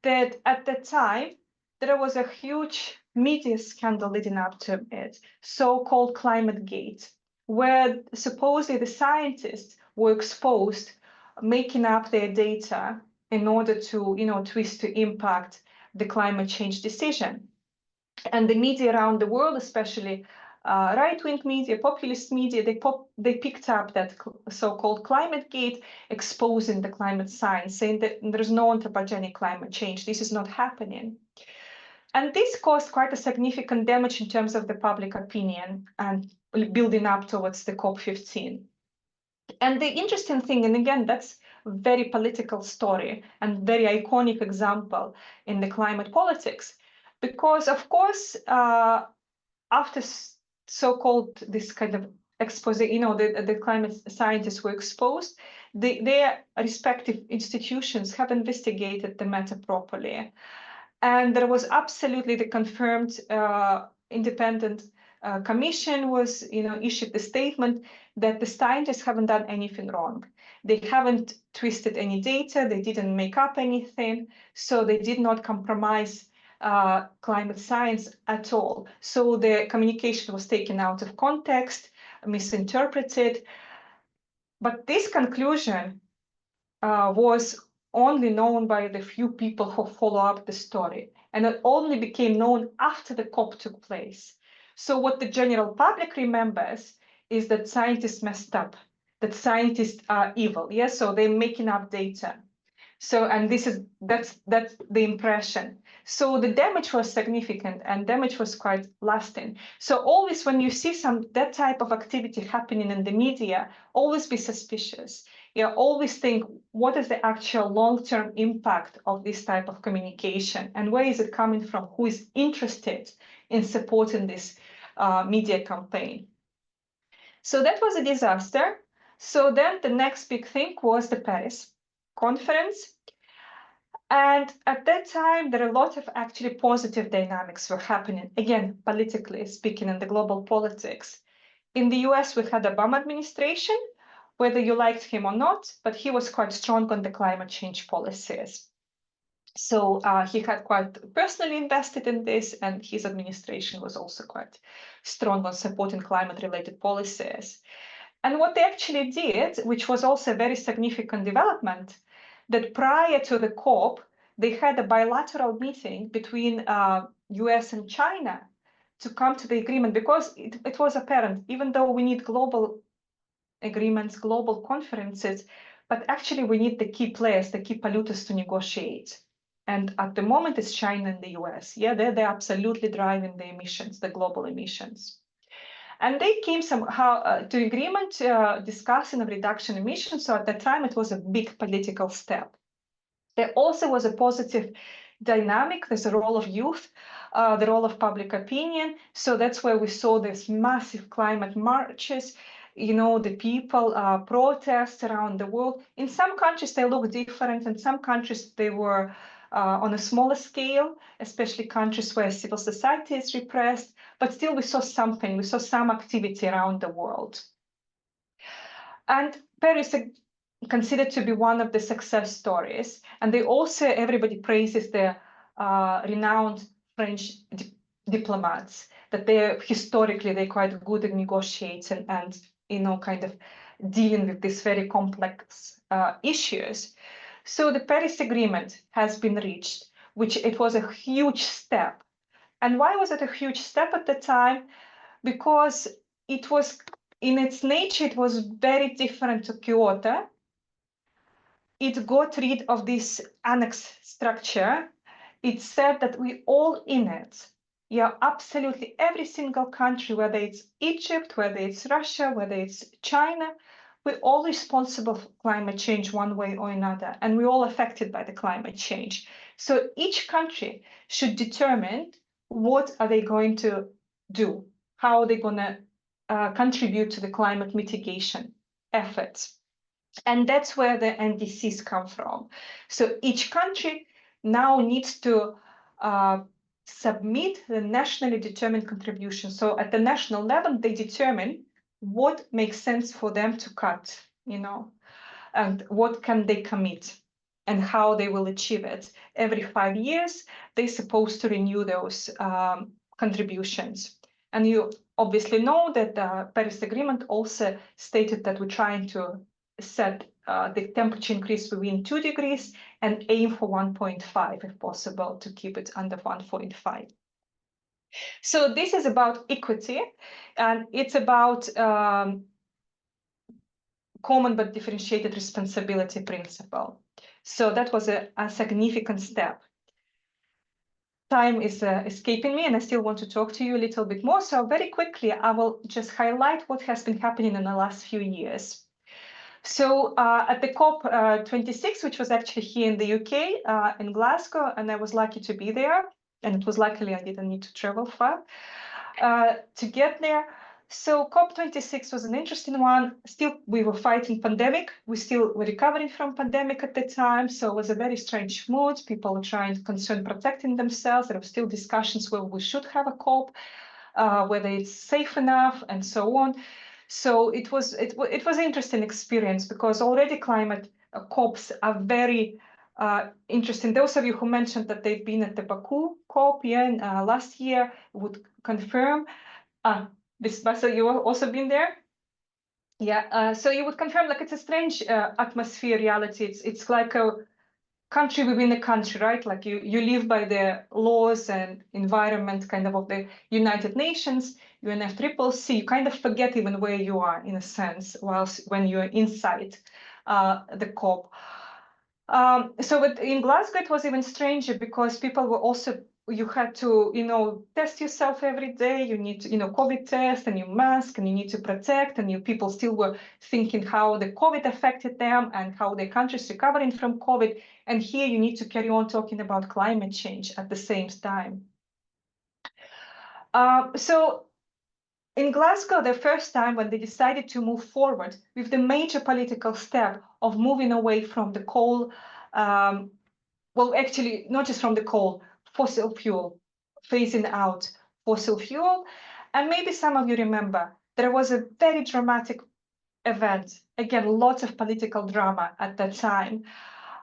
that at the time, there was a huge media scandal leading up to it, so-called Climate Gate, where supposedly the scientists were exposed, making up their data in order to, twist to impact the climate change decision. And the media around the world, especially right-wing media, populist media, they picked up that so-called climate gate, exposing the climate science, saying that there's no anthropogenic climate change. This is not happening. And this caused quite a significant damage in terms of the public opinion and building up towards the COP15. And the interesting thing, and again, that's a very political story and very iconic example in the climate politics, because of course, after so-called this kind of expose, the climate scientists were exposed, their respective institutions have investigated the matter properly. And there was absolutely the confirmed independent commission was, issued the statement that the scientists haven't done anything wrong. They haven't twisted any data, they didn't make up anything, so they did not compromise climate science at all. So the communication was taken out of context, misinterpreted. But this conclusion was only known by the few people who follow up the story, and it only became known after the COP took place. So what the general public remembers is that scientists messed up, that scientists are evil. Yes, so they're making up data. So, and that's the impression. So the damage was significant and damage was quite lasting. So always when you see that type of activity happening in the media, always be suspicious. Always think, what is the actual long-term impact of this type of communication, and where is it coming from? Who is interested in supporting this media campaign? So that was a disaster. So then the next big thing was the Paris conference. And at that time, there are a lot of actually positive dynamics were happening, again, politically speaking, in the global politics. In the US, we had the Obama administration, whether you liked him or not, but he was quite strong on the climate change policies. So he had quite personally invested in this, and his administration was also quite strong on supporting climate-related policies. And what they actually did, which was also a very significant development, that prior to the COP, they had a bilateral meeting between US and China to come to the agreement, because it was apparent, even though we need global agreements, global conferences, but actually we need the key players, the key polluters to negotiate. And at the moment, it's China and the US. Yeah, they're absolutely driving the emissions, the global emissions. And they came somehow to agreement discussing a reduction emissions. So at that time, it was a big political step. There also was a positive dynamic. There's a role of youth, the role of public opinion. So that's where we saw this massive climate marches, the people protests around the world. In some countries, they look different. In some countries, they were on a smaller scale, especially countries where civil society is repressed. But still, we saw something. We saw some activity around the world. And Paris is considered to be one of the success stories. And they also, everybody praises the renowned French diplomats, that they're quite good at negotiating and, kind of dealing with these very complex issues. So the Paris Agreement has been reached, which it was a huge step. And why was it a huge step at the time? Because it was, in its nature, it was very different to Kyoto. It got rid of this annex structure. It said that we all in it. Yeah, absolutely every single country, whether it's Egypt, whether it's Russia, whether it's China, we're all responsible for climate change one way or another, and we're all affected by the climate change. So each country should determine what are they going to do, how are they going to contribute to the climate mitigation efforts. And that's where the NDCs come from. So each country now needs to submit the nationally determined contribution. So at the national level, they determine what makes sense for them to cut, and what can they commit and how they will achieve it. Every 5 years, they're supposed to renew those contributions. And you obviously know that the Paris Agreement also stated that we're trying to set the temperature increase within 2 degrees and aim for 1.5 if possible, to keep it under 1.5. So this is about equity, and it's about common but differentiated responsibility principle. So that was a significant step. Time is escaping me, and I still want to talk to you a little bit more. So very quickly, I will just highlight what has been happening in the last few years. So at the COP26, which was actually here in the UK, in Glasgow, and I was lucky to be there, and it was luckily I didn't need to travel far to get there. So COP26 was an interesting one. Still, we were fighting pandemic. We still were recovering from pandemic at the time. So it was a very strange mood. People were trying to concern protecting themselves. There were still discussions whether we should have a COP, whether it's safe enough, and so on. So it was an interesting experience, because already climate COPs are very interesting. Those of you who mentioned that they've been at the Baku COP, last year, would confirm. So you have also been there? Yeah, so you would confirm, like, it's a strange atmosphere reality. It's like a country within a country, right? Like you live by the laws and environment kind of the United Nations, UNFCCC. You kind of forget even where you are, in a sense, whilst when you're inside the COP. So in Glasgow, it was even stranger, because people were also, you had to, test yourself every day. You need to, COVID test, and you mask, and you need to protect, and people still were thinking how the COVID affected them and how the country's recovering from COVID. And here you need to carry on talking about climate change at the same time. So in Glasgow, the first time when they decided to move forward with the major political step of moving away from the coal, well, actually, not just from the coal, fossil fuel, phasing out fossil fuel. And maybe some of you remember, there was a very dramatic event, again, lots of political drama at that time,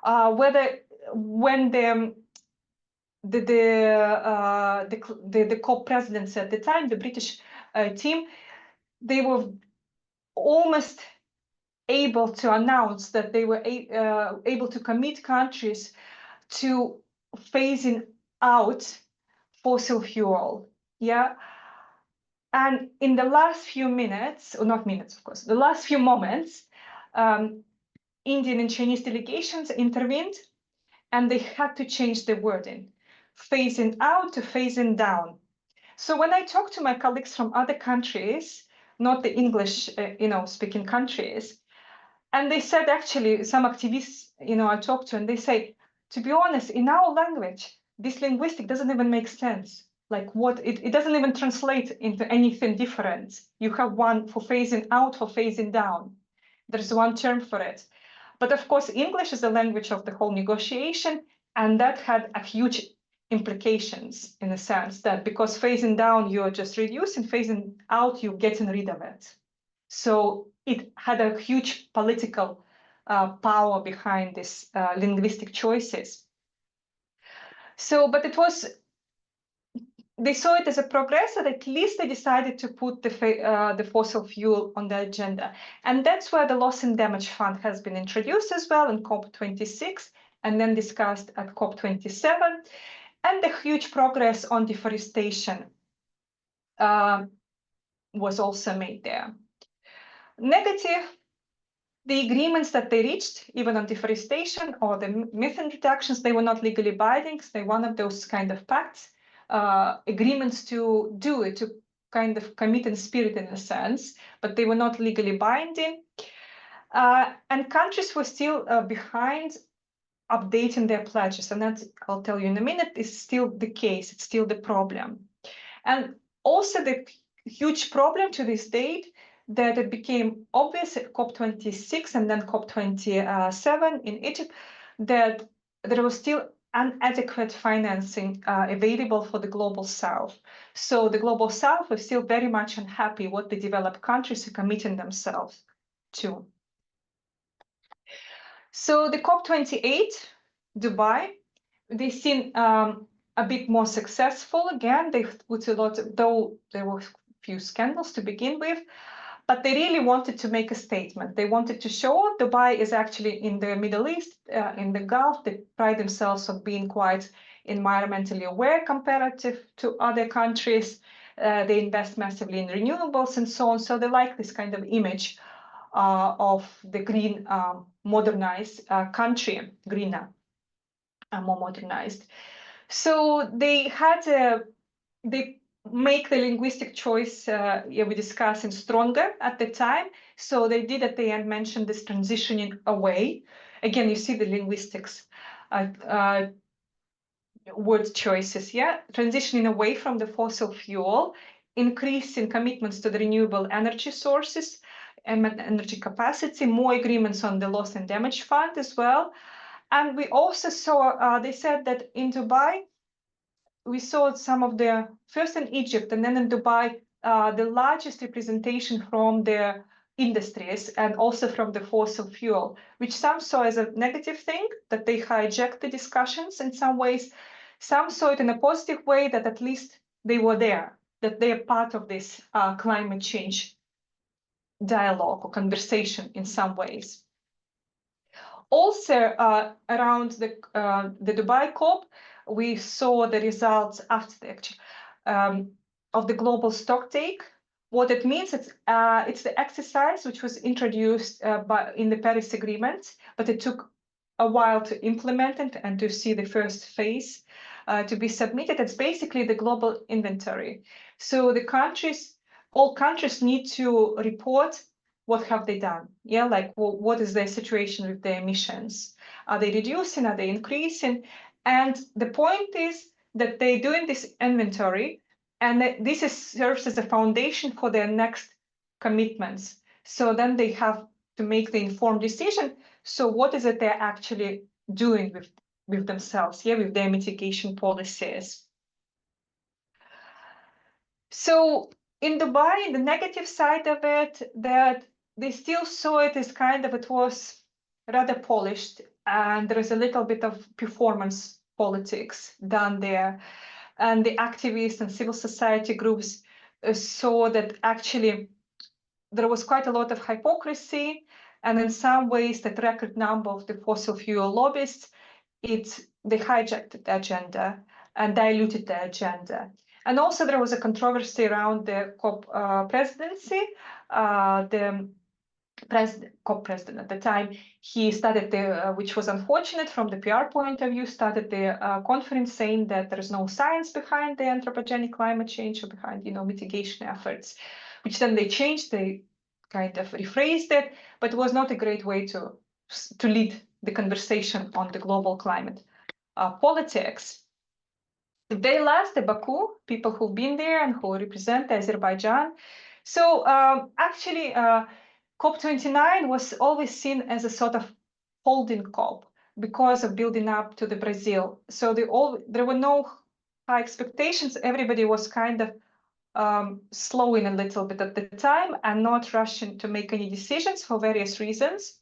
when the COP presidents at the time, the British team, they were almost able to announce that they were able to commit countries to phasing out fossil fuel. Yeah. And in the last few minutes, or not minutes, of course, the last few moments, Indian and Chinese delegations intervened, and they had to change the wording, phasing out to phasing down. So when I talk to my colleagues from other countries, not the English, speaking countries, and they said, actually, some activists, I talked to, and they say, to be honest, in our language, this linguistic doesn't even make sense. Like it doesn't even translate into anything different. You have one for phasing out, for phasing down. There's one term for it. But of course, English is the language of the whole negotiation, and that had a huge implications in the sense that because phasing down, you're just reducing, phasing out, you're getting rid of it. So it had a huge political power behind these linguistic choices. So, but they saw it as a progress, and at least they decided to put the fossil fuel on the agenda. And that's where the loss and damage fund has been introduced as well in COP26, and then discussed at COP27, and the huge progress on deforestation was also made there. Negative, the agreements that they reached, even on deforestation or the methane reductions, they were not legally binding. They're one of those kind of pacts, agreements to do it, to kind of commit in spirit in a sense, but they were not legally binding. And countries were still behind updating their pledges. And that, I'll tell you in a minute, is still the case. It's still the problem. And also the huge problem to this date that it became obvious at COP26 and then COP27 in Egypt that there was still inadequate financing available for the global south. So the global south was still very much unhappy what the developed countries are committing themselves to. So the COP28, Dubai, they seem a bit more successful. Again, they put a lot, though there were a few scandals to begin with, but they really wanted to make a statement. They wanted to show Dubai is actually in the Middle East, in the Gulf. They pride themselves on being quite environmentally aware comparative to other countries. They invest massively in renewables and so on. So they like this kind of image of the green, modernized country, greener, more modernized. So they had they make the linguistic choice we discussing stronger at the time. So they did at the end mention this transitioning away. Again, you see the linguistics word choices, transitioning away from the fossil fuel, increasing commitments to the renewable energy sources and energy capacity, more agreements on the loss and damage fund as well. And we also saw, they said that in Dubai, we saw some of the, first in Egypt and then in Dubai, the largest representation from the industries and also from the fossil fuel, which some saw as a negative thing, that they hijacked the discussions in some ways. Some saw it in a positive way, that at least they were there, that they are part of this climate change dialogue or conversation in some ways. Also, around the Dubai COP, we saw the results after the of the global stocktake. What it means, it's the exercise which was introduced in the Paris Agreement, but it took a while to implement it and to see the first phase to be submitted. It's basically the global inventory. So the countries, all countries need to report what have they done? Like what is their situation with their emissions? Are they reducing? Are they increasing? And the point is that they're doing this inventory, and that this serves as a foundation for their next commitments. So then they have to make the informed decision. So what is it they're actually doing with themselves, with their mitigation policies? So in Dubai, the negative side of it, that they still saw it as kind of, it was rather polished, and there is a little bit of performance politics done there. And the activists and civil society groups saw that actually there was quite a lot of hypocrisy, and in some ways that record number of the fossil fuel lobbyists, they hijacked the agenda and diluted the agenda. And also there was a controversy around the COP presidency. The COP president at the time, he started the, which was unfortunate from the PR point of view, started the conference saying that there is no science behind the anthropogenic climate change or behind, mitigation efforts, which then they changed, they kind of rephrased it, but it was not a great way to lead the conversation on the global climate politics. They last the Baku, people who've been there and who represent Azerbaijan. So actually, COP29 was always seen as a sort of holding COP because of building up to the Brazil. So there were no high expectations. Everybody was kind of slowing a little bit at the time and not rushing to make any decisions for various reasons.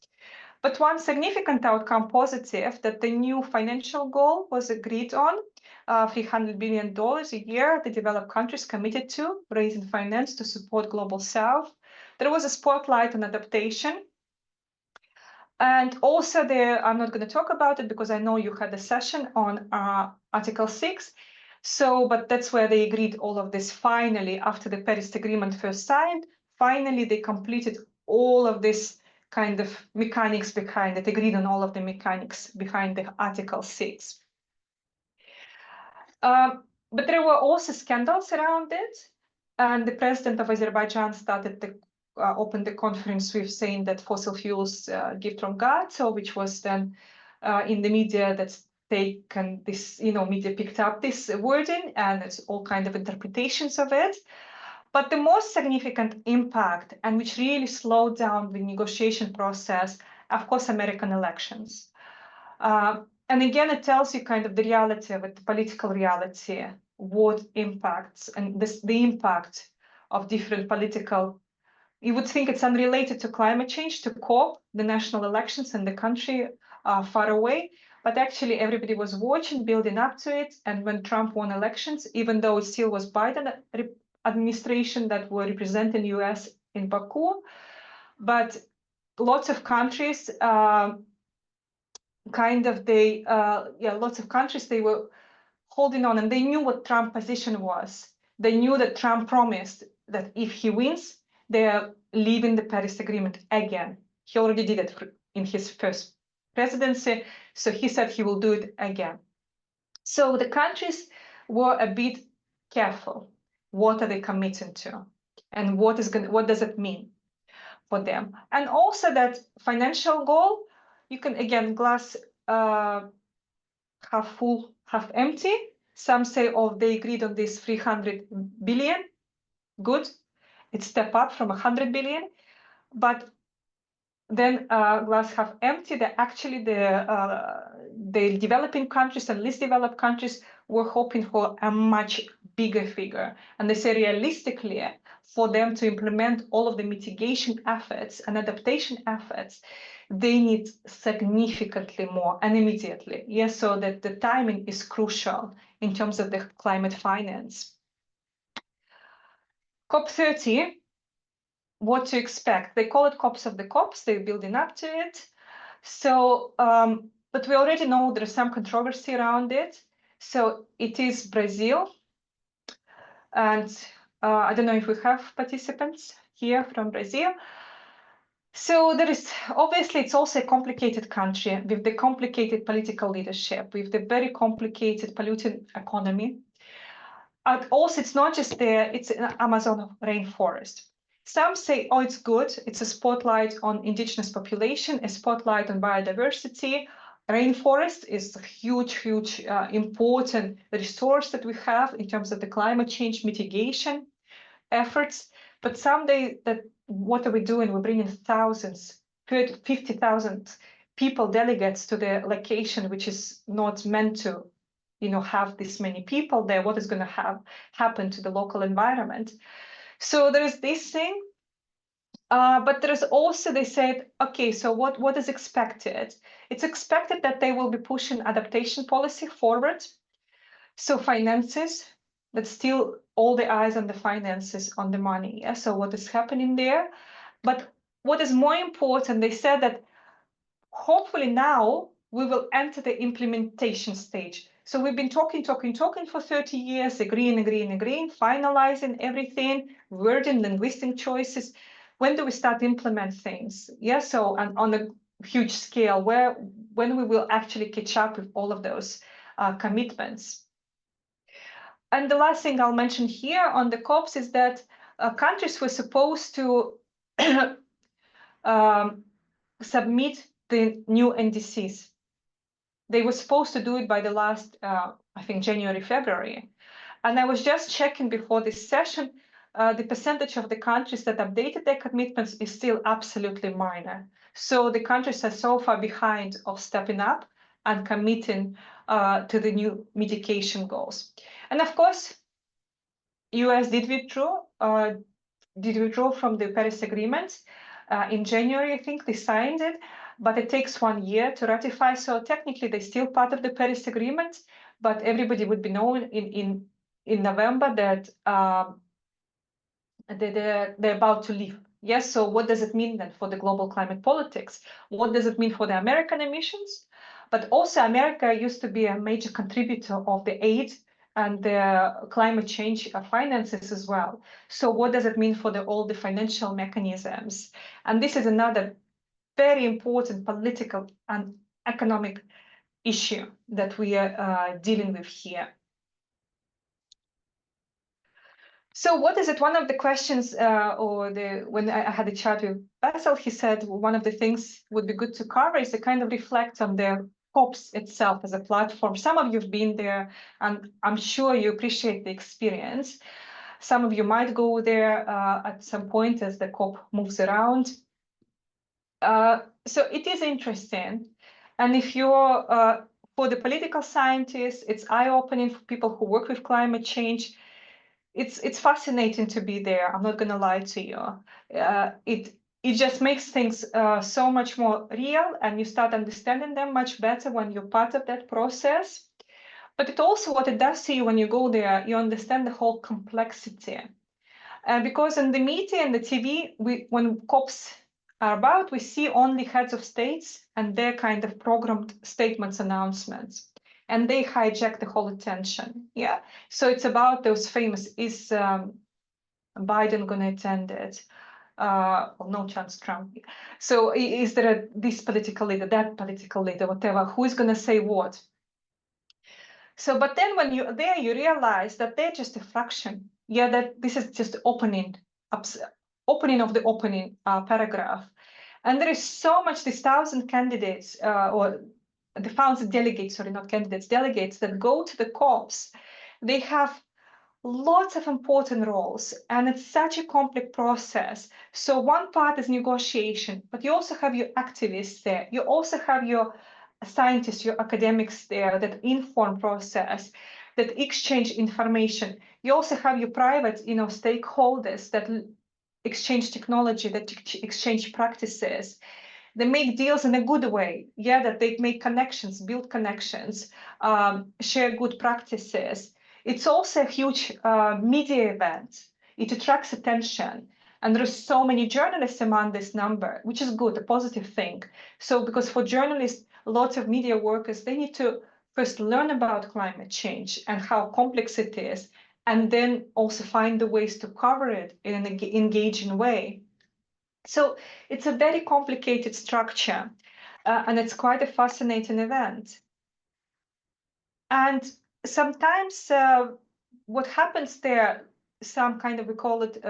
But one significant outcome positive that the new financial goal was agreed on, $300 billion a year the developed countries committed to raising finance to support Global South. There was a spotlight on adaptation. And also I'm not going to talk about it because I know you had a session on Article 6. But that's where they agreed all of this finally after the Paris Agreement first signed. Finally, they completed all of this kind of mechanics behind it, agreed on all of the mechanics behind the Article 6. But there were also scandals around it. And the president of Azerbaijan started to open the conference with saying that fossil fuels gift from God, which was then in the media that's taken this, media picked up this wording and there's all kind of interpretations of it. But the most significant impact and which really slowed down the negotiation process, of course, American elections. And again, it tells you kind of the reality of it, the political reality, what impacts and the impact of different political. You would think it's unrelated to climate change, to COP, the national elections in the country far away. But actually, everybody was watching, building up to it. And when Trump won elections, even though it still was Biden administration that were representing the US in Baku, but lots of countries lots of countries, they were holding on and they knew what Trump's position was. They knew that Trump promised that if he wins, they're leaving the Paris Agreement again. He already did it in his first presidency, so he said he will do it again. So the countries were a bit careful. What are they committing to? And what does it mean for them? And also that financial goal, you can, again, glass half full, half empty. Some say, they agreed on this 300 billion. Good. It's a step up from 100 billion. But then glass half empty, the developing countries and least developed countries were hoping for a much bigger figure. And they say realistically, for them to implement all of the mitigation efforts and adaptation efforts, they need significantly more and immediately. Yes, so that the timing is crucial in terms of the climate finance. COP30, what to expect? They call it COPs of the COPs, they're building up to it. So, but we already know there's some controversy around it. So it is Brazil. And I don't know if we have participants here from Brazil. So there is, obviously, it's also a complicated country with the complicated political leadership, with the very complicated polluting economy. And also, it's not just there, it's an Amazon rainforest. Some say, it's good. It's a spotlight on indigenous population, a spotlight on biodiversity. Rainforest is a huge, important resource that we have in terms of the climate change mitigation efforts. But someday, what are we doing? We're bringing thousands, 50,000 people, delegates to the location, which is not meant to, have this many people there. What is going to happen to the local environment? So there is this thing. But there is also, they said, okay, so what is expected? It's expected that they will be pushing adaptation policy forward. So finances, but still all the eyes on the finances, on the money. Yeah? So what is happening there? But what is more important, they said that hopefully now we will enter the implementation stage. So we've been talking for 30 years, agreeing, finalizing everything, wording, linguistic choices. When do we start implement things? Yeah, so and on a huge scale, when we will actually catch up with all of those commitments. And the last thing I'll mention here on the COPs is that countries were supposed to submit the new NDCs. They were supposed to do it by the last, I think, January, February. And I was just checking before this session, the percentage of the countries that updated their commitments is still absolutely minor. So the countries are so far behind of stepping up and committing to the new mitigation goals. And of course, US did withdraw from the Paris Agreement. In January, I think they signed it, but it takes 1 year to ratify. So technically, they're still part of the Paris Agreement, but everybody would be known in November that they're about to leave. Yes, so what does it mean then for the global climate politics? What does it mean for the American emissions? But also America used to be a major contributor of the aid and the climate change finances as well. So what does it mean for all the financial mechanisms? And this is another very important political and economic issue that we are dealing with here. So what is it? One of the questions when I had a chat with Basil, he said one of the things would be good to cover is to kind of reflect on the COPs itself as a platform. Some of you have been there, and I'm sure you appreciate the experience. Some of you might go there at some point as the COP moves around. So it is interesting. And if you're, for the political scientists, it's eye-opening for people who work with climate change. It's fascinating to be there. I'm not going to lie to you. It just makes things so much more real, and you start understanding them much better when you're part of that process. But it also, what it does to you when you go there, you understand the whole complexity. Because in the media and the TV, when COPs are about, we see only heads of states and their kind of programmed statements, announcements, and they hijack the whole attention. Yeah, so it's about those famous, is Biden going to attend it? Well, no chance, Trump. So is there this political leader, that political leader, whatever, who is going to say what? So, but then when you're there, you realize that they're just a fraction. Yeah, that this is just opening of the opening paragraph. And there is so much, these 1,000 candidates or the 1,000 delegates, sorry, not candidates, delegates that go to the COPs. They have lots of important roles, and it's such a complex process. So one part is negotiation, but you also have your activists there. You also have your scientists, your academics there that inform process, that exchange information. You also have your private, stakeholders that exchange technology, that exchange practices. They make deals in a good way. Yeah, that they make connections, build connections, share good practices. It's also a huge media event. It attracts attention. And there's so many journalists among this number, which is good, a positive thing. So because for journalists, lots of media workers, they need to first learn about climate change and how complex it is, and then also find the ways to cover it in an engaging way. So it's a very complicated structure, and it's quite a fascinating event. And sometimes what happens there, some kind of, we call it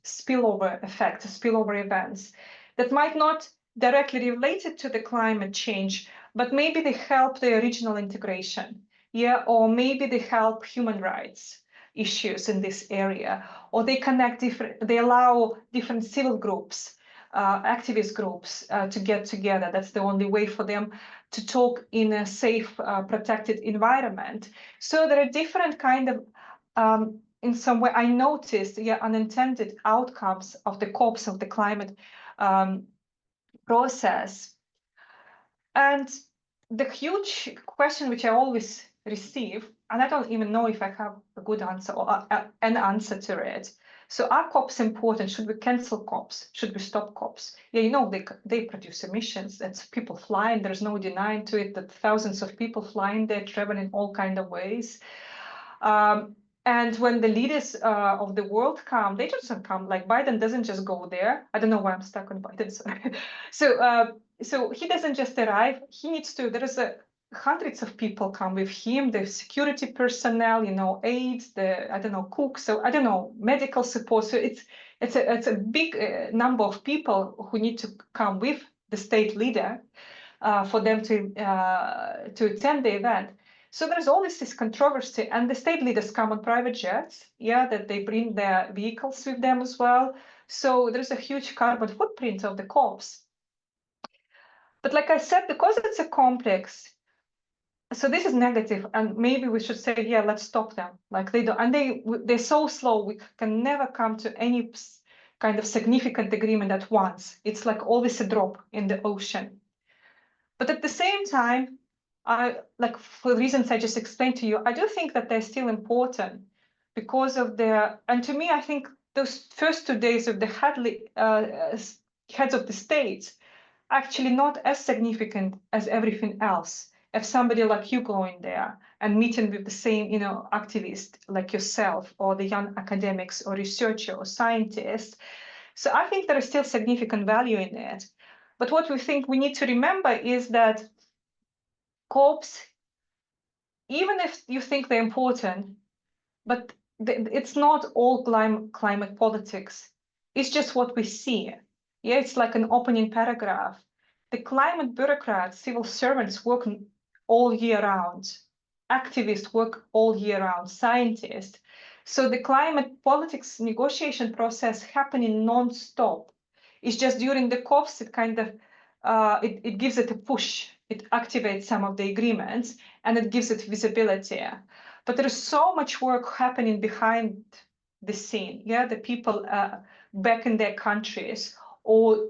spillover effect, spillover events that might not directly related to the climate change, but maybe they help the regional integration, yeah, or maybe they help human rights issues in this area, or they they allow different civil groups, activist groups to get together. That's the only way for them to talk in a safe, protected environment. So there are different kind of, in some way, I noticed, yeah, unintended outcomes of the COPs, of the climate process. And the huge question which I always receive, and I don't even know if I have a good answer or an answer to it. So are COPs important? Should we cancel COPs? Should we stop COPs? Yeah, they produce emissions. That's people flying. There's no denying to it that thousands of people flying there, traveling all kind of ways. And when the leaders of the world come, they just don't come. Like Biden doesn't just go there. I don't know why I'm stuck on Biden. Sorry. So he doesn't just arrive. He needs to. There is hundreds of people come with him. The security personnel, aides, I don't know, cooks. So I don't know, medical support. So it's a big number of people who need to come with the state leader for them to attend the event. So there's always this controversy, and the state leaders come on private jets, that they bring their vehicles with them as well. So there's a huge carbon footprint of the COPs. But like I said, because it's a complex, so this is negative, and maybe we should say, yeah, let's stop them. Like they don't, and they're so slow, we can never come to any kind of significant agreement at once. It's like always a drop in the ocean. But at the same time, like for the reasons I just explained to you, I do think that they're still important because of and to me, I think those first 2 days of the heads of the states actually not as significant as everything else. If somebody like you going there and meeting with the same, activist like yourself or the young academics or researcher or scientists. So I think there is still significant value in it. But what we think we need to remember is that COPs, even if you think they're important, but it's not all climate politics. It's just what we see. Yeah, it's like an opening paragraph. The climate bureaucrats, civil servants work all year round. Activists work all year round, scientists. So the climate politics negotiation process happening non-stop. It's just during the COPs, it kind of it gives it a push. It activates some of the agreements and it gives it visibility. But there is so much work happening behind the scene. Yeah, the people back in their countries or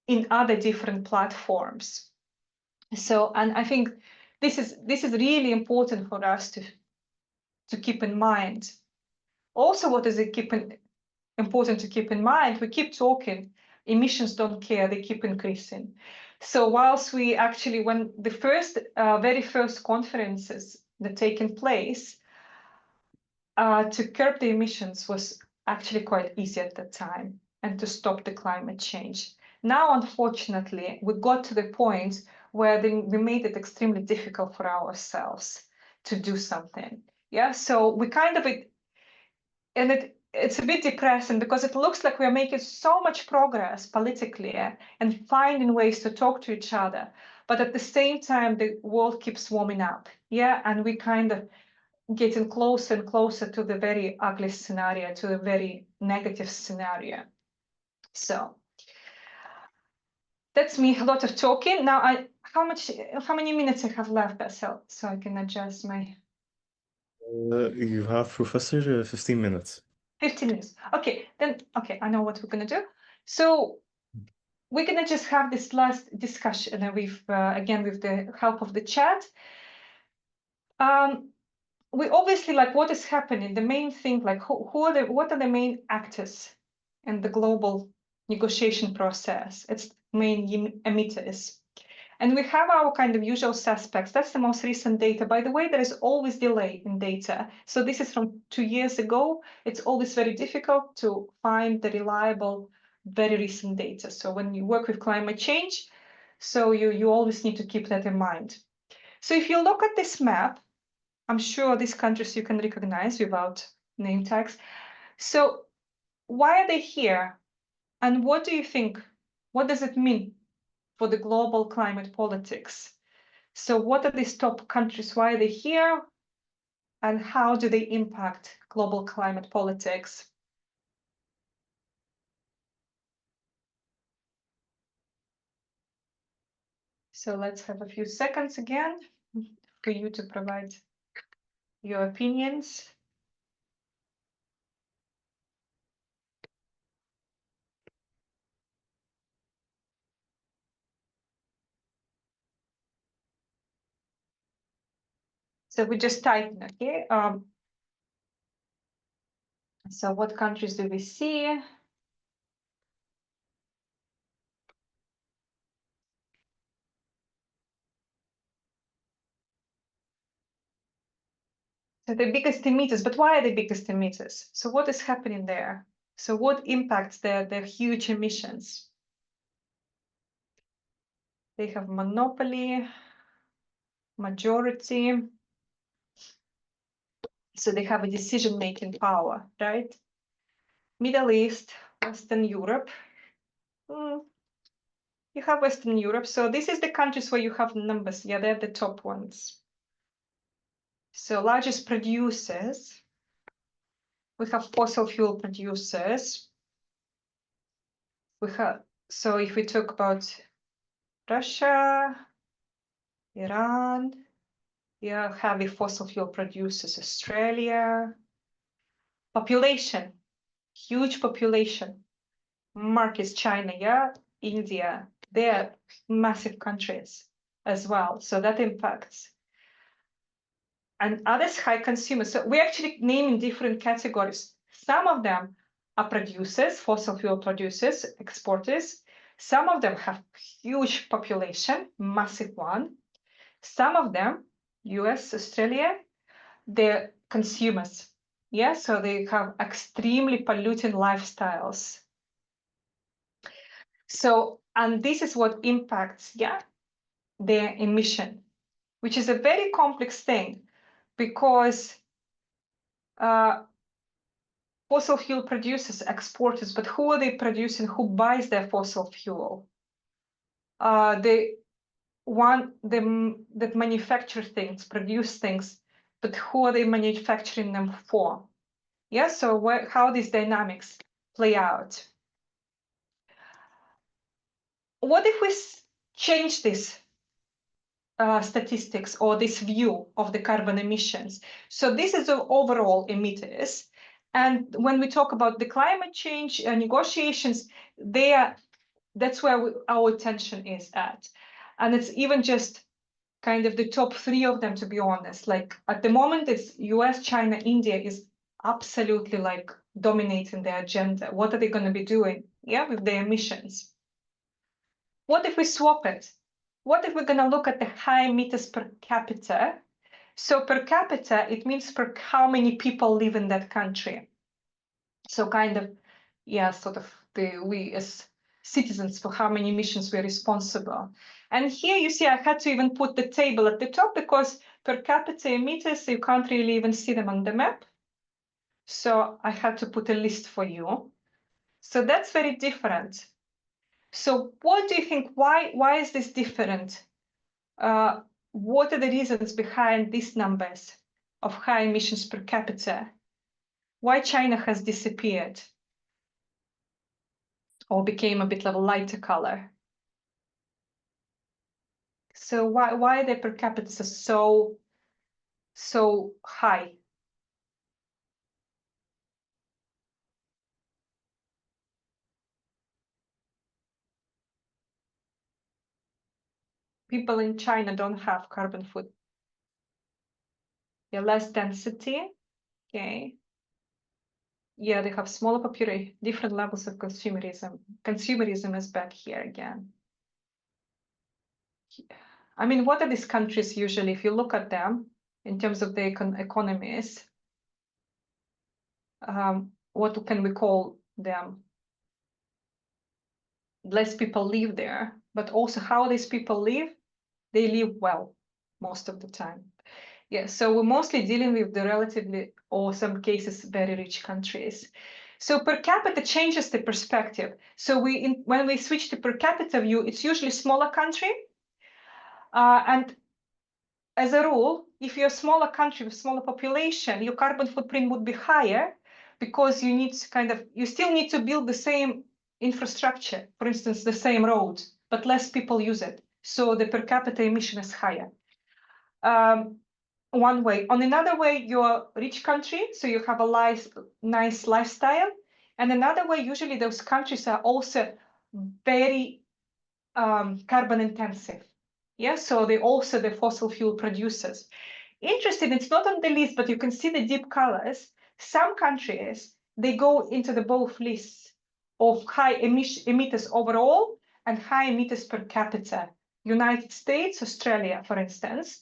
in other different platforms. So, and I think this is really important for us to keep in mind. Also, what is important to keep in mind? We keep talking. Emissions don't care; they keep increasing. So, whilst we actually, when the very first conferences that taken place, to curb the emissions was actually quite easy at that time and to stop the climate change. Now, unfortunately, we got to the point where we made it extremely difficult for ourselves to do something. Yeah, so we kind of, it's a bit depressing because it looks like we're making so much progress politically and finding ways to talk to each other. But at the same time, the world keeps warming up. Yeah, and we kind of getting closer and closer to the very ugly scenario, to the very negative scenario. So that's me, a lot of talking. Now, how many minutes I have left, Basil, so I can adjust my You have, Professor, 15 minutes. 15 minutes. Okay, I know what we're gonna do. So we're gonna just have this last discussion with, again, with the help of the chat. We obviously like what is happening. The main thing, like what are the main actors in the global negotiation process? It's main emitters. And we have our kind of usual suspects. That's the most recent data. By the way, there is always delay in data. So this is from 2 years ago. It's always very difficult to find the reliable, very recent data. So when you work with climate change, so you always need to keep that in mind. So if you look at this map, I'm sure these countries you can recognize without name tags. So why are they here? And what do you think? What does it mean for the global climate politics? So what are these top countries? Why are they here? And how do they impact global climate politics? So let's have a few seconds again for you to provide your opinions. So we just typing, okay? So what countries do we see? So the biggest emitters, but why are the biggest emitters? So what is happening there? So what impacts their huge emissions? They have monopoly, majority. So they have a decision-making power, right? Middle East, Western Europe. You have Western Europe. So this is the countries where you have numbers. Yeah, they're the top ones. So largest producers. We have fossil fuel producers. So if we talk about Russia, Iran, yeah, heavy fossil fuel producers, Australia. Population, huge population. Markets, China, yeah, India, they're massive countries as well. So that impacts. And others, high consumers. So we're actually naming different categories. Some of them are producers, fossil fuel producers, exporters. Some of them have huge population, massive one. Some of them, US, Australia, they're consumers. Yeah, so they have extremely polluting lifestyles. So, and this is what impacts, yeah, their emission, which is a very complex thing because fossil fuel producers, exporters, but who are they producing? Who buys their fossil fuel? The one that manufacture things, produce things, but who are they manufacturing them for? Yeah, so how these dynamics play out. What if we change this statistics or this view of the carbon emissions? So this is the overall emitters. And when we talk about the climate change negotiations, that's where our attention is at. And it's even just kind of the top three of them, to be honest. Like at the moment, it's US, China, India is absolutely like dominating the agenda. What are they going to be doing? Yeah, with their emissions. What if we swap it? What if we're going to look at the high emitters per capita? So per capita, it means per how many people live in that country. So kind of, yeah, sort of we as citizens, for how many emissions we're responsible. And here you see, I had to even put the table at the top because per capita emitters, you can't really even see them on the map. So I had to put a list for you. So that's very different. So what do you think, why is this different? What are the reasons behind these numbers of high emissions per capita? Why China has disappeared or became a bit of a lighter color? So why are the per capita so high? People in China don't have carbon footprint. Yeah, less density. Okay. Yeah, they have smaller population, different levels of consumerism. Consumerism is back here again. I mean, what are these countries usually, if you look at them in terms of their economies, what can we call them? Less people live there, but also how these people live, they live well most of the time. Yeah, so we're mostly dealing with the relatively, or some cases, very rich countries. So per capita changes the perspective. So when we switch to per capita view, it's usually smaller country. And as a rule, if you're a smaller country with smaller population, your carbon footprint would be higher because you still need to build the same infrastructure, for instance, the same roads, but less people use it. So the per capita emission is higher. One way. On another way, you're a rich country, so you have a nice lifestyle. And another way, usually those countries are also very carbon intensive. Yeah, so they also the fossil fuel producers. Interesting, it's not on the list, but you can see the deep colors. Some countries, they go into the both lists of high emitters overall and high emitters per capita. United States, Australia, for instance,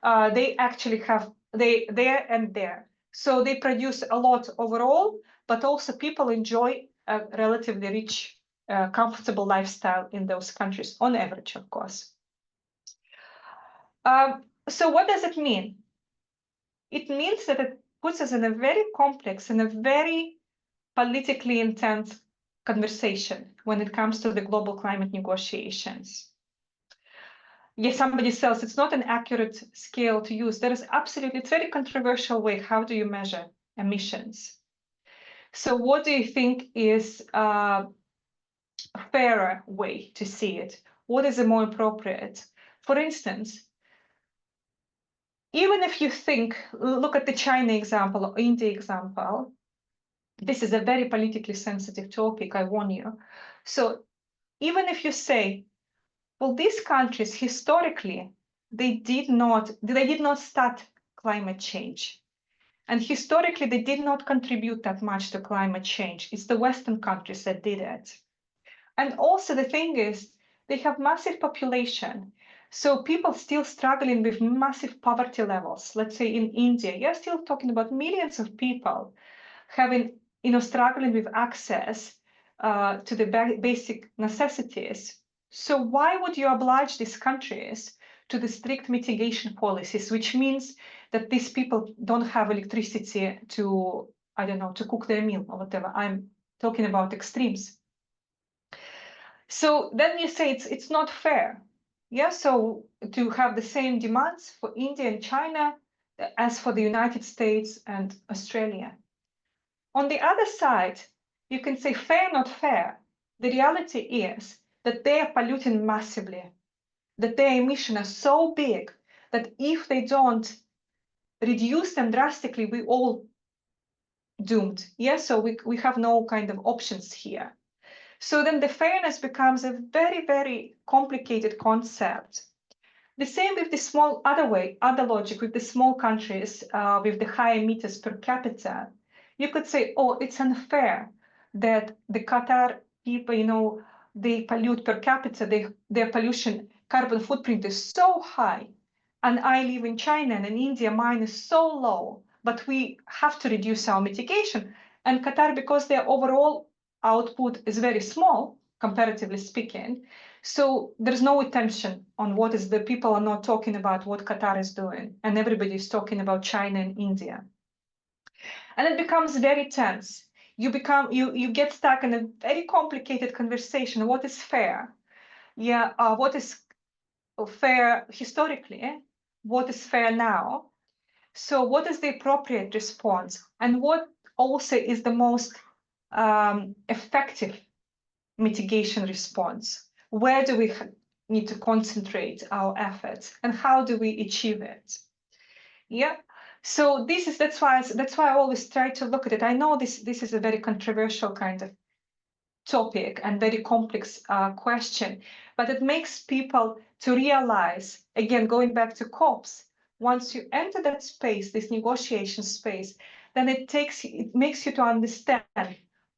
they actually have there and there. So they produce a lot overall, but also people enjoy a relatively rich, comfortable lifestyle in those countries, on average, of course. So what does it mean? It means that it puts us in a very complex and a very politically intense conversation when it comes to the global climate negotiations. Yes, somebody says it's not an accurate scale to use. There is absolutely, it's a very controversial way. How do you measure emissions? So what do you think is a fairer way to see it? What is a more appropriate? For instance, even if you think, look at the China example or India example, this is a very politically sensitive topic, I warn you. So even if you say, well, these countries historically, they did not start climate change. And historically, they did not contribute that much to climate change. It's the Western countries that did it. And also the thing is, they have massive population. So people still struggling with massive poverty levels. Let's say in India, you're still talking about millions of people having, struggling with access to the basic necessities. So why would you oblige these countries to the strict mitigation policies, which means that these people don't have electricity to, I don't know, to cook their meal or whatever? I'm talking about extremes. So then you say it's not fair. Yeah, so to have the same demands for India and China as for the United States and Australia. On the other side, you can say fair, not fair. The reality is that they are polluting massively, that their emissions are so big that if they don't reduce them drastically, we all doomed. Yeah, so we have no kind of options here. So then the fairness becomes a very, very complicated concept. The same with the small other logic with the small countries with the high emitters per capita. You could say, oh, it's unfair that the Qatar people, they pollute per capita, their pollution carbon footprint is so high. And I live in China and in India, mine is so low, but we have to reduce our mitigation. And Qatar, because their overall output is very small, comparatively speaking, so there's no attention on what is the people are not talking about what Qatar is doing, and everybody is talking about China and India. And it becomes very tense. You get stuck in a very complicated conversation. What is fair? Yeah, what is fair historically? What is fair now? So what is the appropriate response? And what also is the most effective mitigation response? Where do we need to concentrate our efforts, and how do we achieve it? Yeah. So that's why I always try to look at it. I know this is a very controversial kind of topic and very complex question, but it makes people to realize, again, going back to COPs, once you enter that space, this negotiation space, then it makes you to understand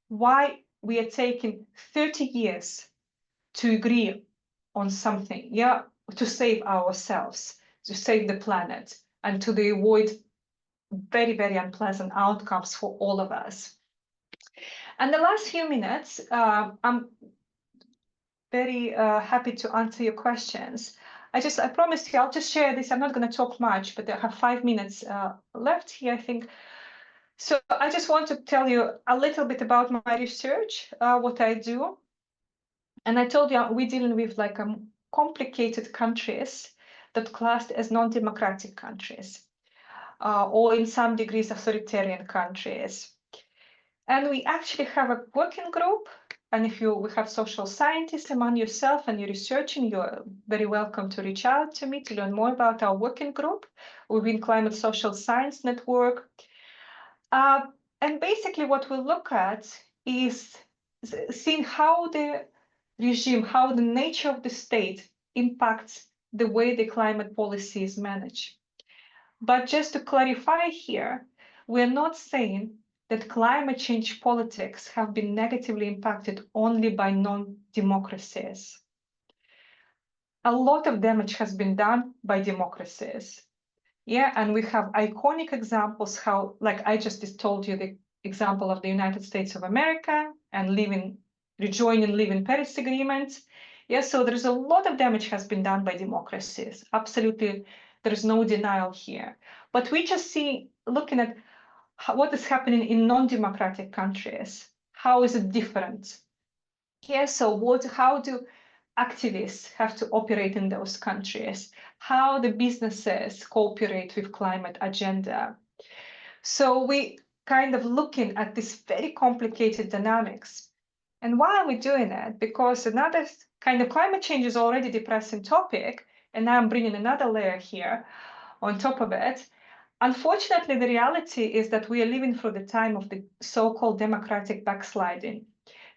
why we are taking 30 years to agree on something, yeah, to save ourselves, to save the planet, and to avoid very, very unpleasant outcomes for all of us. And the last few minutes, I'm very happy to answer your questions. I promised you, I'll just share this. I'm not going to talk much, but I have 5 minutes left here, I think. So I just want to tell you a little bit about my research, what I do. And I told you we're dealing with like complicated countries that classed as non-democratic countries, or in some degrees authoritarian countries. And we actually have a working group. And if we have social scientists among yourself and you're researching, you're very welcome to reach out to me to learn more about our working group within Climate Social Science Network. And basically what we look at is seeing how the regime, how the nature of the state impacts the way the climate policy is managed. But just to clarify here, we're not saying that climate change politics have been negatively impacted only by non-democracies. A lot of damage has been done by democracies. Yeah, and we have iconic examples how, like I just told you, the example of the United States of America and rejoining living Paris Agreement. Yeah, so there's a lot of damage has been done by democracies. Absolutely, there is no denial here. But we just see, looking at what is happening in non-democratic countries, how is it different? Yeah, so how do activists have to operate in those countries? How the businesses cooperate with climate agenda? So we kind of looking at this very complicated dynamics. And why are we doing it? Because another kind of climate change is already depressing topic, and now I'm bringing another layer here on top of it. Unfortunately, the reality is that we are living through the time of the so-called democratic backsliding.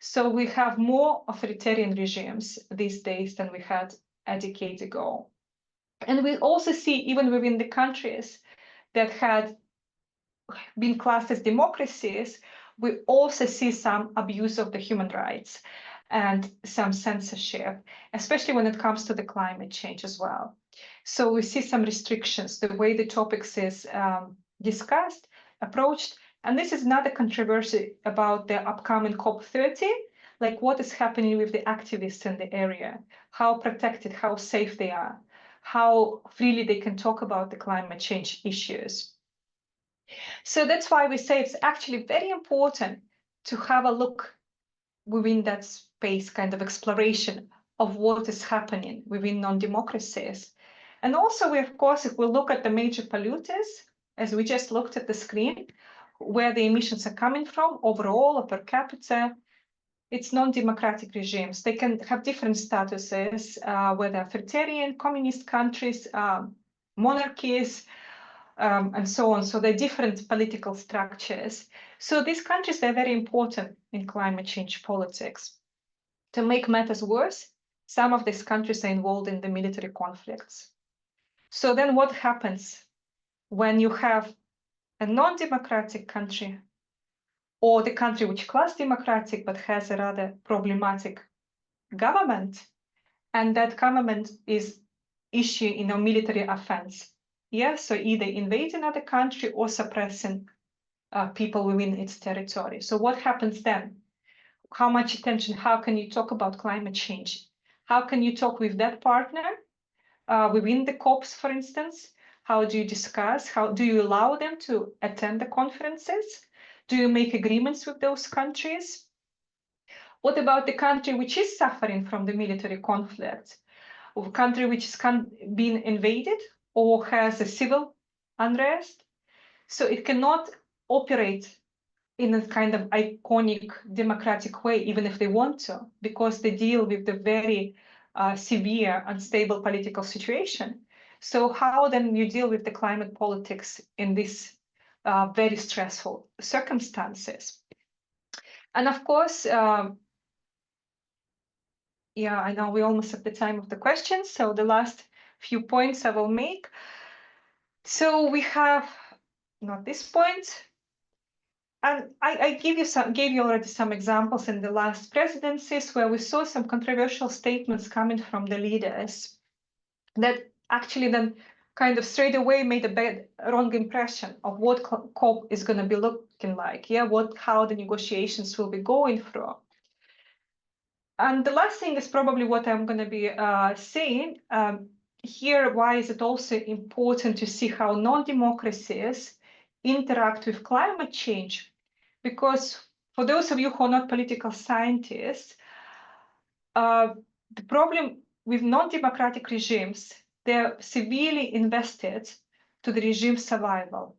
So we have more authoritarian regimes these days than we had a decade ago. And we also see, even within the countries that had been classed as democracies, we also see some abuse of the human rights and some censorship, especially when it comes to the climate change as well. So we see some restrictions, the way the topics is discussed, approached. And this is not a controversy about the upcoming COP30, like what is happening with the activists in the area, how protected, how safe they are, how freely they can talk about the climate change issues. So that's why we say it's actually very important to have a look within that space, kind of exploration of what is happening within non-democracies. And also, we, of course, if we look at the major polluters, as we just looked at the screen, where the emissions are coming from overall or per capita, it's non-democratic regimes. They can have different statuses, whether authoritarian, communist countries, monarchies, and so on. So they're different political structures. So these countries, they're very important in climate change politics. To make matters worse, some of these countries are involved in the military conflicts. So then what happens when you have a non-democratic country, or the country which class democratic but has a rather problematic government, and that government is issuing a military offense? Yes, so either invade another country or suppressing people within its territory. So what happens then? How much attention? How can you talk about climate change? How can you talk with that partner within the COPs, for instance? How do you discuss? How do you allow them to attend the conferences? Do you make agreements with those countries? What about the country which is suffering from the military conflict? Or a country which is being invaded or has a civil unrest? So it cannot operate in a kind of iconic democratic way, even if they want to, because they deal with the very severe, unstable political situation. So how then you deal with the climate politics in these very stressful circumstances? And of course, yeah, I know we're almost at the time of the questions, so the last few points I will make. So we have, not this point, and I gave you already some examples in the last presidencies where we saw some controversial statements coming from the leaders that actually then kind of straight away made a wrong impression of what COP is going to be looking like. Yeah, how the negotiations will be going through. And the last thing is probably what I'm going to be saying here. Why is it also important to see how non-democracies interact with climate change? Because for those of you who are not political scientists, the problem with non-democratic regimes, they're severely invested to the regime's survival.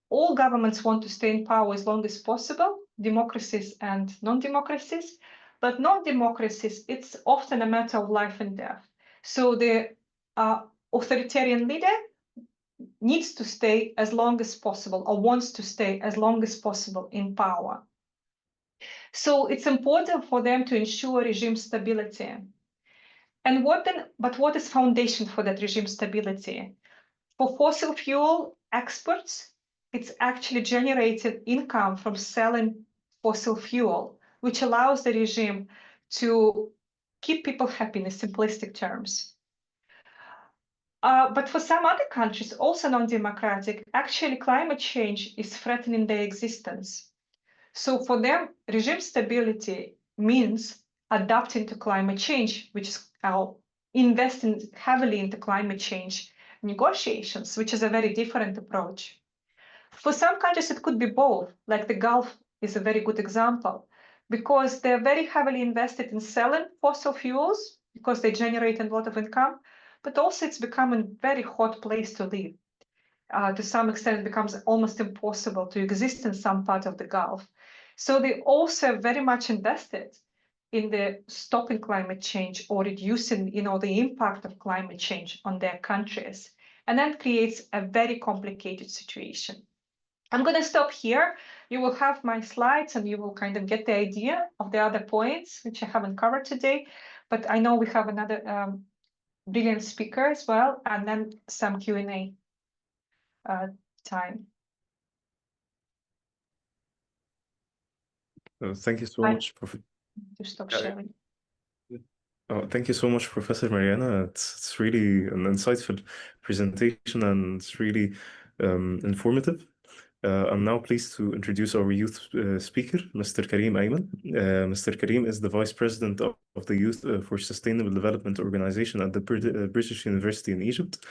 All governments want to stay in power as long as possible, democracies and non-democracies, but non-democracies, it's often a matter of life and death. So the authoritarian leader needs to stay as long as possible, or wants to stay as long as possible in power. So it's important for them to ensure regime stability. And what is foundation for that regime stability? For fossil fuel exports, it's actually generating income from selling fossil fuel, which allows the regime to keep people happy in simplistic terms. But for some other countries, also non-democratic, actually climate change is threatening their existence. So for them, regime stability means adapting to climate change, which is investing heavily into climate change negotiations, which is a very different approach. For some countries, it could be both, like the Gulf is a very good example, because they're very heavily invested in selling fossil fuels because they generate a lot of income, but also it's becoming a very hot place to live. To some extent, it becomes almost impossible to exist in some part of the Gulf. So they also very much invested in the stopping climate change or reducing, the impact of climate change on their countries. And that creates a very complicated situation. I'm going to stop here. You will have my slides and you will kind of get the idea of the other points, which I haven't covered today. But I know we have another brilliant speaker as well, and then some Q&A time. Thank you so I much, Prof. to stop Yeah, sharing. oh, thank you so much, Professor Mariana. It's really an insightful presentation and it's really informative. I'm now pleased to introduce our youth speaker, Mr. Karim Ayman. Mr. Karim is the Vice President of the Youth for Sustainable Development Organization at the British University in Egypt,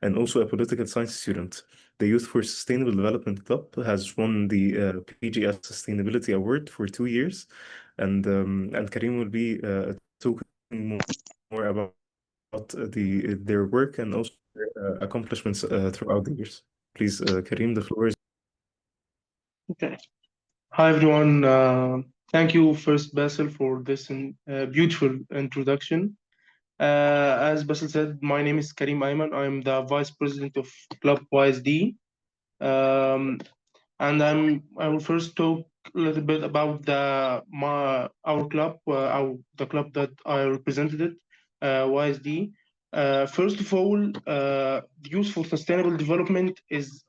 and also a political science student. The Youth for Sustainable Development Club has won the PGS Sustainability Award for 2 years, and Karim will be talking more about their work and also their accomplishments throughout the years. Please, Karim, the floor is. Okay. Hi, everyone. Thank you, first, Basil, for this beautiful introduction. As Basil said, my name is Karim Ayman. I'm the Vice President of Club YSD. Um, and I will first talk a little bit about our club, the club that I represented it, YSD. First of all, the Youth for Sustainable Development is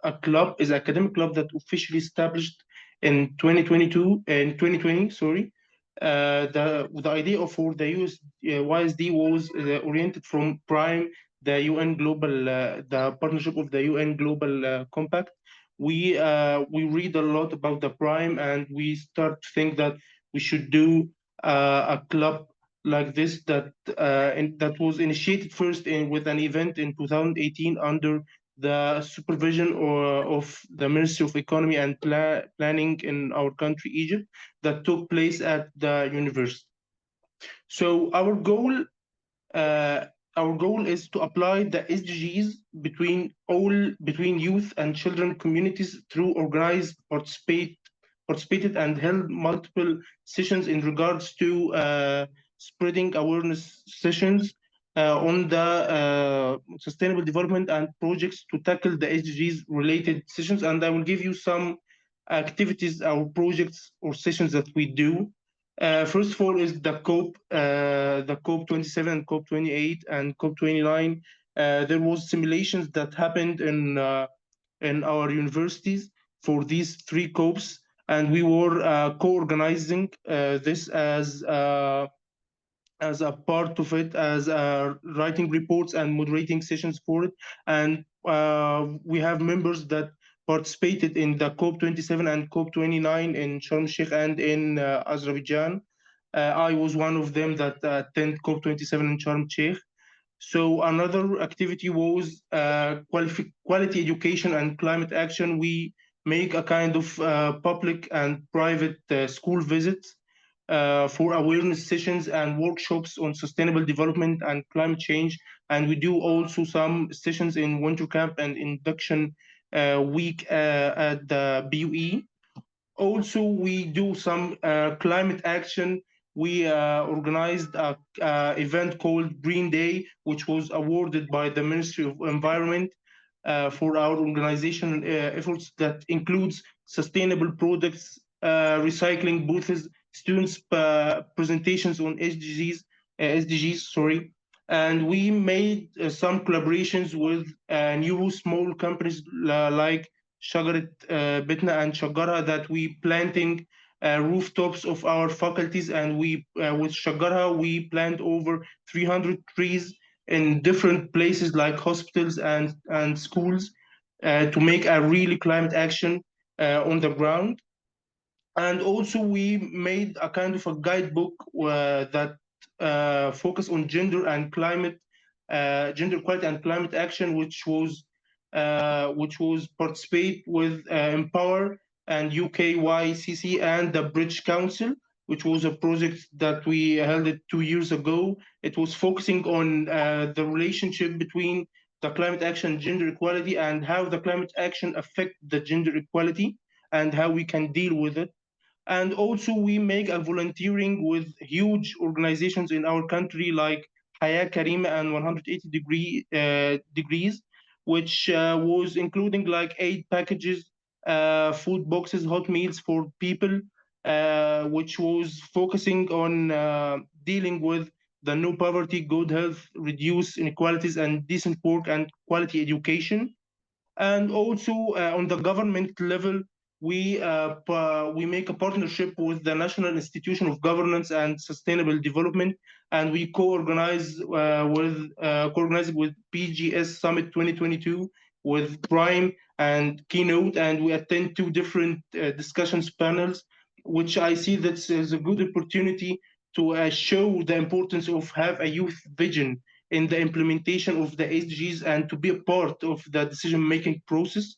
is an academic club that officially established in 2020, sorry. The idea for the YSD was oriented from Prime, the UN Global, the partnership of the UN Global Compact. We read a lot about the Prime, and we start to think that we should do a club like this that was initiated first with an event in 2018 under the supervision of the Ministry of Economy and Planning in our country, Egypt, that took place at the university. So uh, our goal is to apply the SDGs between youth and children communities through organized participated and held multiple sessions in regards to spreading awareness sessions on the sustainable development and projects to tackle the SDGs related sessions. And I will give you some activities or projects or sessions that we do. First of all is the COP 27 and COP 28 and COP 29. There was simulations that happened in our universities for these three COPs, and we were co-organizing this as a part of it, as writing reports and moderating sessions for it. And we have members that participated in the COP 27 and COP 29 in Sharm el-Sheikh and in Azerbaijan. I was one of them that attend COP 27 in Sharm el-Sheikh. So another activity was quality education and climate action. We make a kind of public and private school visits for awareness sessions and workshops on sustainable development and climate change. And we do also some sessions in winter camp and induction week at the BUE. Also, we do some climate action. We organized a event called Green Day, which was awarded by the Ministry of Environment for our organization efforts that includes sustainable products, recycling booths, students' presentations on SDGs, sorry. And we made some collaborations with new small companies like شجرة بيتنا and شجرها, that we planting rooftops of our faculties, and we with شجرها we plant over 300 trees in different places like hospitals and schools to make a really climate action on the ground. And also we made a kind of a guidebook that focus on gender and climate, gender equality and climate action, which was participate with Empower and UKYCC and the British Council, which was a project that we held it 2 years ago. It was focusing on the relationship between the climate action and gender equality, and how the climate action affect the gender equality and how we can deal with it. And also we make a volunteering with huge organizations in our country like Haya Karima and 180 degrees, which was including like aid packages, food boxes, hot meals for people, which was focusing on dealing with the no poverty, good health, reduce inequalities, and decent work and quality education. And also on the government level, we make a partnership with the National Institution of Governance and Sustainable Development, and we co-organize with PGS Summit 2022 with Prime and Keynote, and we attend two different discussions panels, which I see that is a good opportunity to show the importance of have a youth vision in the implementation of the SDGs and to be a part of the decision-making process.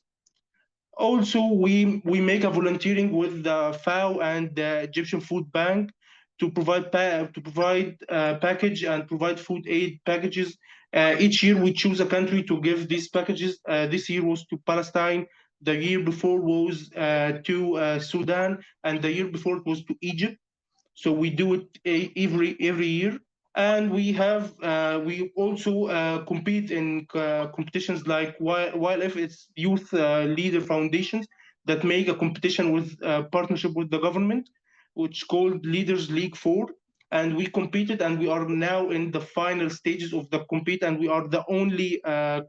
Also, we make a volunteering with the FAO and the Egyptian Food Bank to provide package and provide food aid packages. Each year we choose a country to give these packages. This year was to Palestine. The year before was to Sudan, and the year before it was to Egypt. So we do it every year. And we also compete in competitions like YLF. It's youth leader foundations that make a competition with partnership with the government, which called Leaders League 4. And we competed, and we are now in the final stages of the compete, and we are the only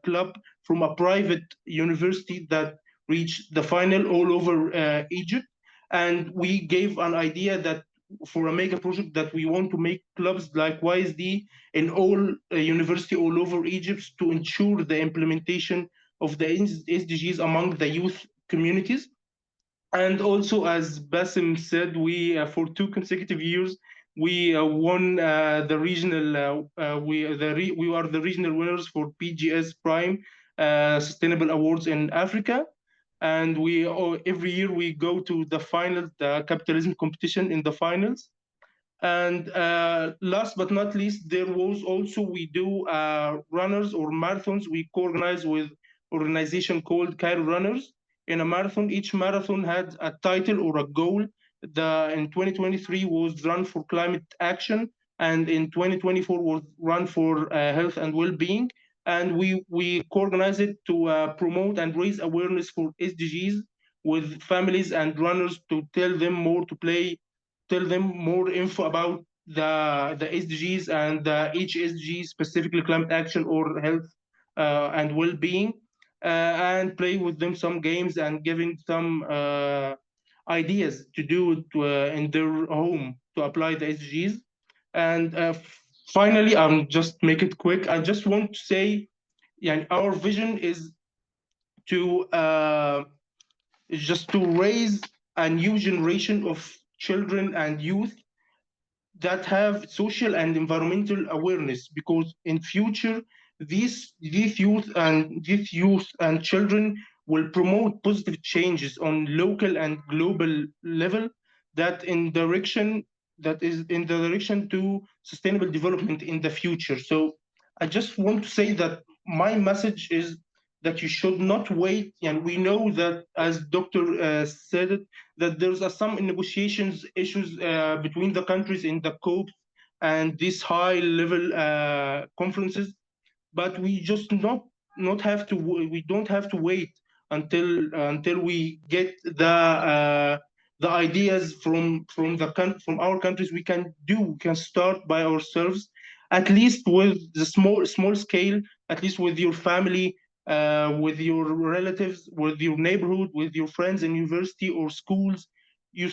club from a private university that reached the final all over Egypt. And we gave an idea that for a mega project that we want to make clubs like YSD in all university all over Egypt to ensure the implementation of the SDGs among the youth communities. And also, as Basim said, we for 2 consecutive years we won the regional. We are the regional winners for PGS Prime Sustainable Awards in Africa, and every year we go to the final, the capitalism competition in the finals. And last but not least, there was also we do runners or marathons. We co-organize with organization called Cairo Runners. In a marathon, each marathon had a title or a goal. The in 2023 was run for climate action, and in 2024 was run for health and well-being. And we co-organize it to promote and raise awareness for SDGs with families and runners to tell them more info about the SDGs and each SDG, specifically climate action or health and well-being, and play with them some games and giving some ideas to do it in their home to apply the SDGs. And finally, I'm just make it quick. I just want to say, yeah, our vision to uh, is just to raise a new generation of children and youth that have social and environmental awareness, because in future these youth and children will promote positive changes on local and global level, that is in the direction to sustainable development in the future. So I just want to say that my message is that you should not wait. And we know that, as Dr. Said it, that there's some negotiations issues between the countries in the COP and these high level conferences, but we just not have to we don't have to wait until we get the ideas from our countries. We can start by ourselves, at least with the small scale, at least with your family, with your relatives, with your neighborhood, with your friends in university or schools. You'll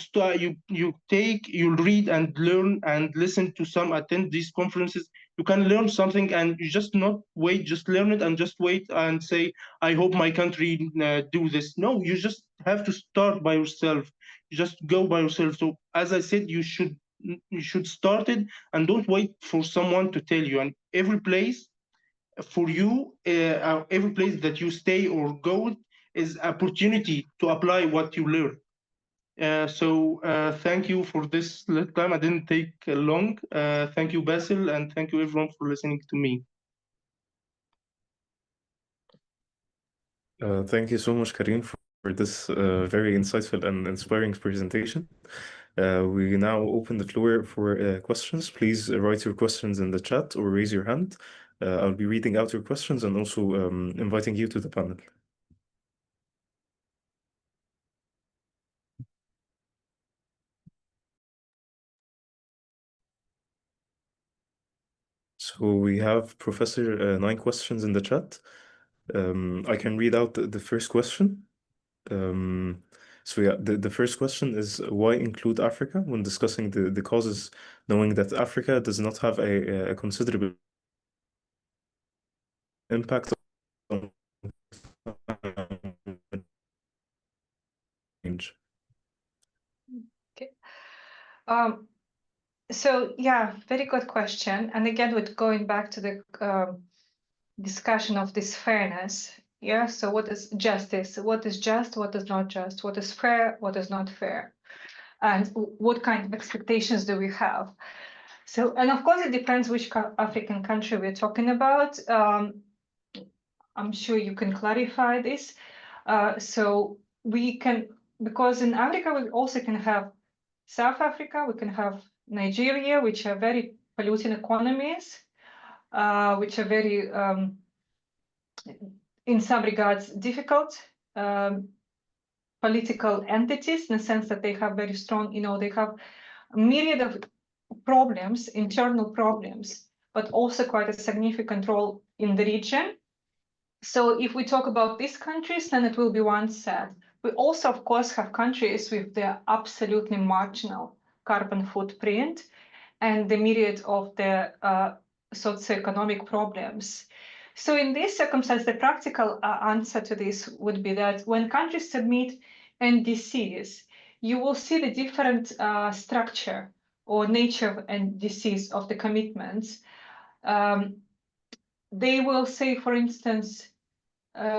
read and learn and listen to some, attend these conferences. You can learn something, and you just not wait, just learn it and just wait and say, I hope my country do this. No, you just have to start by yourself. You just go by yourself. So as I said, you should start it and don't wait for someone to tell you. And every place for you, every place that you stay or go is opportunity to apply what you learn. So thank you for this little time. I didn't take long. Thank you, Basil, and thank you everyone for listening to me. Thank you so much, Karim, for this very insightful and inspiring presentation. We now open the floor for questions. Please write your questions in the chat or raise your hand. I'll be reading out your questions and also inviting you to the panel. So we have, Professor, 9 questions in the chat. I can read out the first question. So yeah, the first question is, why include Africa when discussing the causes, knowing that Africa does not have a considerable impact on change? Okay. So yeah, very good question. And again, with going back to the discussion of this fairness, yeah. So what is justice? What is just? What is not just? What is fair? What is not fair? And what kind of expectations do we have? So, and of course, it depends which African country we're talking about. I'm sure you can clarify this. So we can, because in Africa, we also can have South Africa, we can have Nigeria, which are very polluting economies, which are very, in some regards, difficult political entities, in the sense that they have very strong, they have a myriad of problems, internal problems, but also quite a significant role in the region. So if we talk about these countries, then it will be one set. We also, of course, have countries with their absolutely marginal carbon footprint and the myriad of the socioeconomic problems. So in this circumstance, the practical answer to this would be that when countries submit NDCs, you will see the different structure or nature of NDCs of the commitments. They will say, for instance,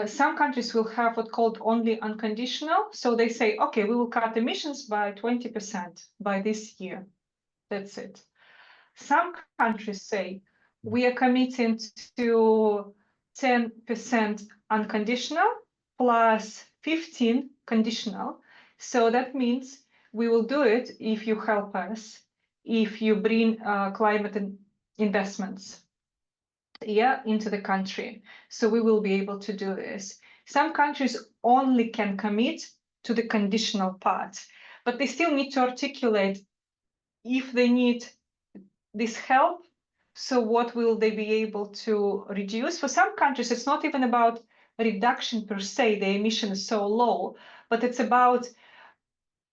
some countries will have what's called only unconditional. So they say, okay, we will cut emissions by 20% by this year. That's it. Some countries say, we are committing to 10% unconditional plus 15 conditional. So that means we will do it if you help us, if you bring climate investments into the country. So we will be able to do this. Some countries only can commit to the conditional part, but they still need to articulate if they need this help. So what will they be able to reduce? For some countries, it's not even about reduction per se, the emission is so low, but it's about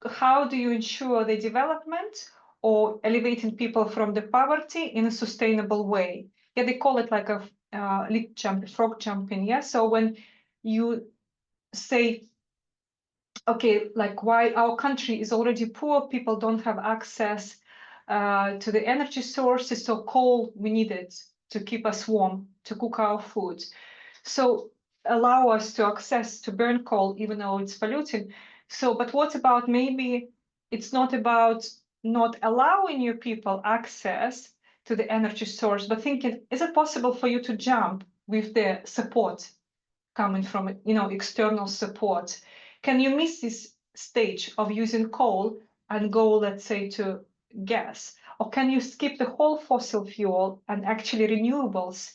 how do you ensure the development or elevating people from the poverty in a sustainable way. Yeah, they call it like a leap jump, frog jumping. Yeah, so when you say, okay, like why our country is already poor, people don't have access to the energy sources, so coal, we need it to keep us warm, to cook our food. So allow us to access to burn coal, even though it's polluting. So, but what about maybe it's not about not allowing your people access to the energy source, but thinking, is it possible for you to jump with the support coming from, external support? Can you miss this stage of using coal and go, let's say, to gas? Or can you skip the whole fossil fuel and actually renewables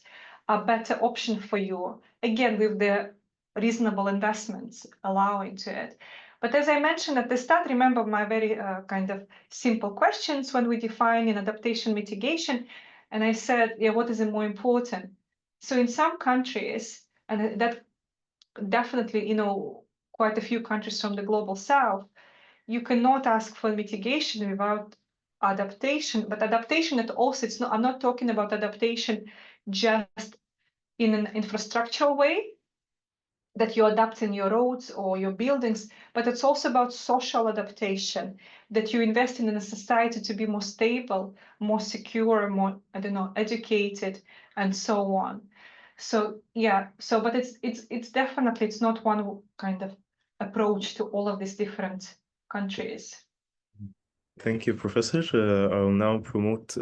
are a better option for you? Again, with the reasonable investments allowing to it. But as I mentioned at the start, remember my very kind of simple questions when we define in adaptation mitigation. And I said, yeah, what is more important? So in some countries, and that definitely, quite a few countries from the global south, you cannot ask for mitigation without adaptation. But adaptation at also, I'm not talking about adaptation just in an infrastructural way, that you adapt in your roads or your buildings, but it's also about social adaptation, that you invest in a society to be more stable, more secure, more, educated, and so on. So yeah, but it's definitely, it's not one kind of approach to all of these different countries. Thank you, Professor. I'll now promote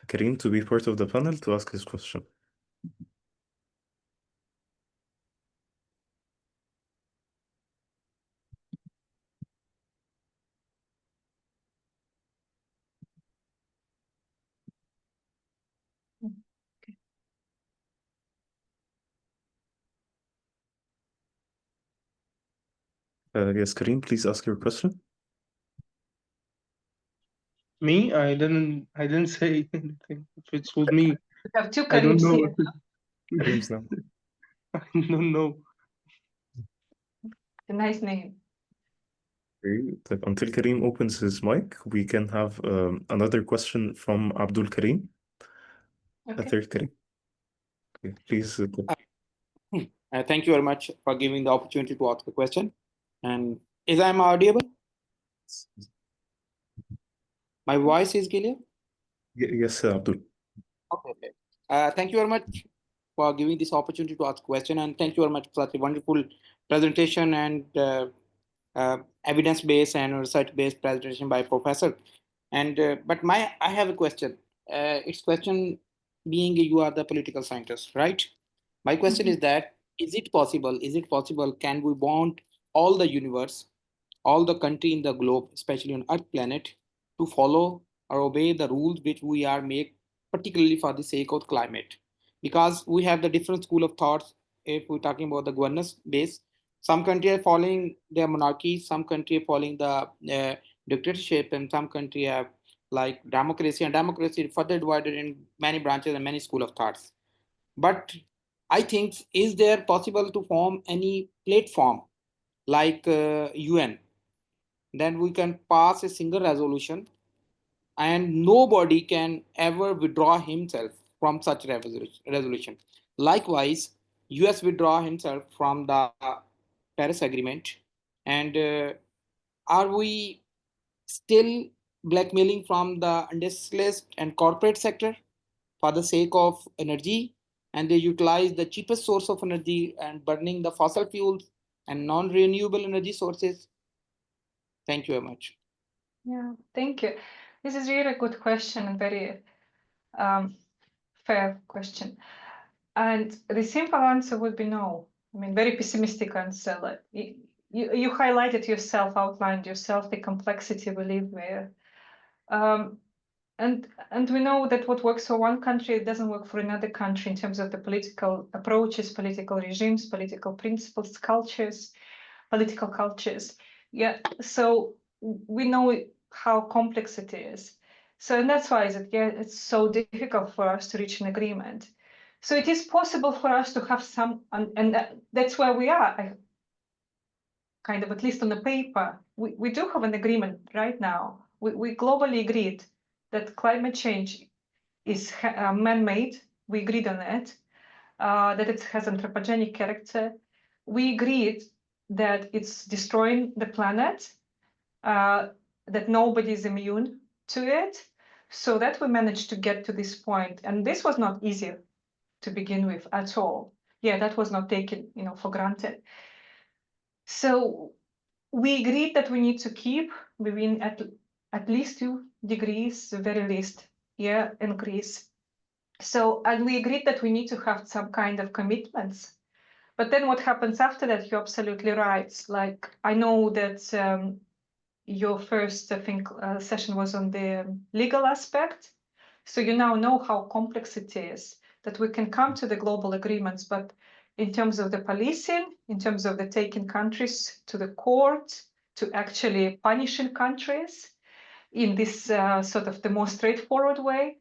Karim to be part of the panel to ask his question. Yes, Karim, please ask your question. Me? I didn't say anything. If it's with me, We have two I don't Karims know. here. Karim's now. I don't know. A nice name. Okay, until Karim opens his mic, we can have another question from Abdul Karim. A Okay. third Karim. Okay, please. Thank you very much for giving the opportunity to ask a question. And is I audible? My voice is clear? Yes, Abdul. Okay. Thank you very much for giving this opportunity to ask a question, and thank you very much for such a wonderful presentation and evidence-based and research-based presentation by Professor. And but I have a question. It's question being you are the political scientist, right? My question is that is it possible? Can we bond all the universe, all the country in the globe, especially on Earth planet, to follow or obey the rules which we are make, particularly for the sake of climate? Because we have the different school of thoughts. If we're talking about the governance base, some country are following their monarchy, some country are following the dictatorship, and some country have like democracy, and democracy is further divided in many branches and many school of thoughts. But I think, is there possible to form any platform like UN? Then we can pass a single resolution and nobody can ever withdraw himself from such resolution. Likewise, US withdraw himself from the Paris Agreement. And are we still blackmailing from the industrialist and corporate sector for the sake of energy, and they utilize the cheapest source of energy and burning the fossil fuels and non-renewable energy sources? Thank you very much. Yeah, thank you. This is really a good question and very fair question. And the simple answer would be no. I mean, very pessimistic answer. Like you highlighted yourself, outlined yourself the complexity we live with. And we know that what works for one country doesn't work for another country in terms of the political approaches, political regimes, political principles, cultures, political cultures. Yeah, so we know how complex it is. So, and that's why it's so difficult for us to reach an agreement. So it is possible for us to have some, and that's where we are, kind of, at least on the paper. We do have an agreement right now. We globally agreed that climate change is man-made. We agreed on it, that it has anthropogenic character. We agreed that it's destroying the planet, that nobody is immune to it, so that we managed to get to this point. And this was not easy to begin with at all. Yeah, that was not taken, for granted. So we agreed that we need to keep within at least 2 degrees, the very least, increase. So, and we agreed that we need to have some kind of commitments. But then what happens after that, you're absolutely right. Like, I know that your first, I think, session was on the legal aspect. So you now know how complex it is, that we can come to the global agreements, but in terms of the policing, in terms of the taking countries to the court, to actually punishing countries in this sort of the most straightforward way,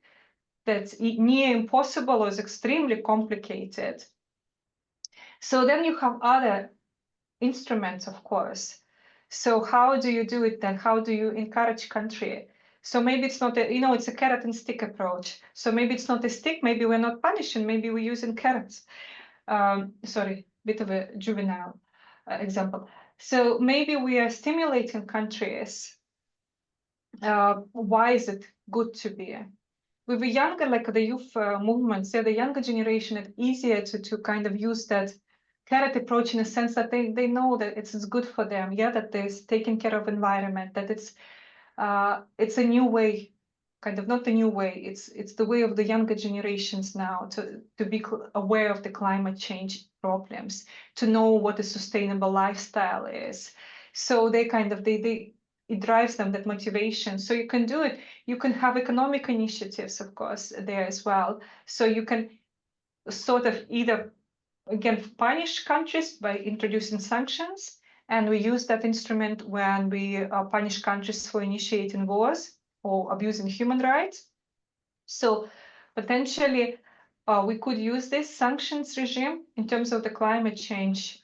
that's near impossible or is extremely complicated. So then you have other instruments, of course. So how do you do it then? How do you encourage country? So maybe it's not a, it's a carrot and stick approach. So maybe it's not a stick, maybe we're not punishing, maybe we're using carrots. Sorry, bit of a juvenile example. So maybe we are stimulating countries. Why is it good to be? With the younger, like the youth movements, the younger generation, it's easier to kind of use that carrot approach in a sense that they know that it's good for them, that there's taking care of environment, that it's a new way, kind of not a new way, it's the way of the younger generations now to be aware of the climate change problems, to know what a sustainable lifestyle is. So they kind of it drives them, that motivation. So you can do it. You can have economic initiatives, of course, there as well. So you can sort of either, again, punish countries by introducing sanctions. And we use that instrument when we punish countries for initiating wars or abusing human rights. So potentially, we could use this sanctions regime in terms of the climate change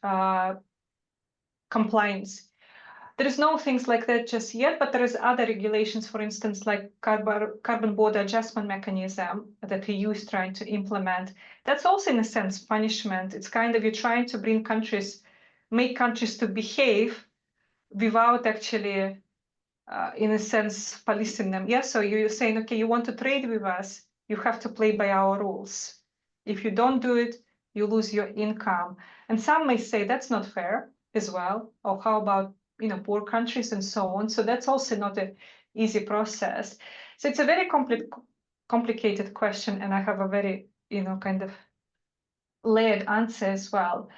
compliance. There is no things like that just yet, but there is other regulations, for instance, like carbon border adjustment mechanism that the EU is trying to implement. That's also, in a sense, punishment. It's kind of, you're trying to bring countries, make countries to behave without actually, in a sense, policing them. Yeah, so you're saying, okay, you want to trade with us, you have to play by our rules. If you don't do it, you lose your income. And some may say that's not fair as well. Or how about poor countries and so on? So that's also not an easy process. So it's a very complicated question, and I have a very kind of layered answer as well.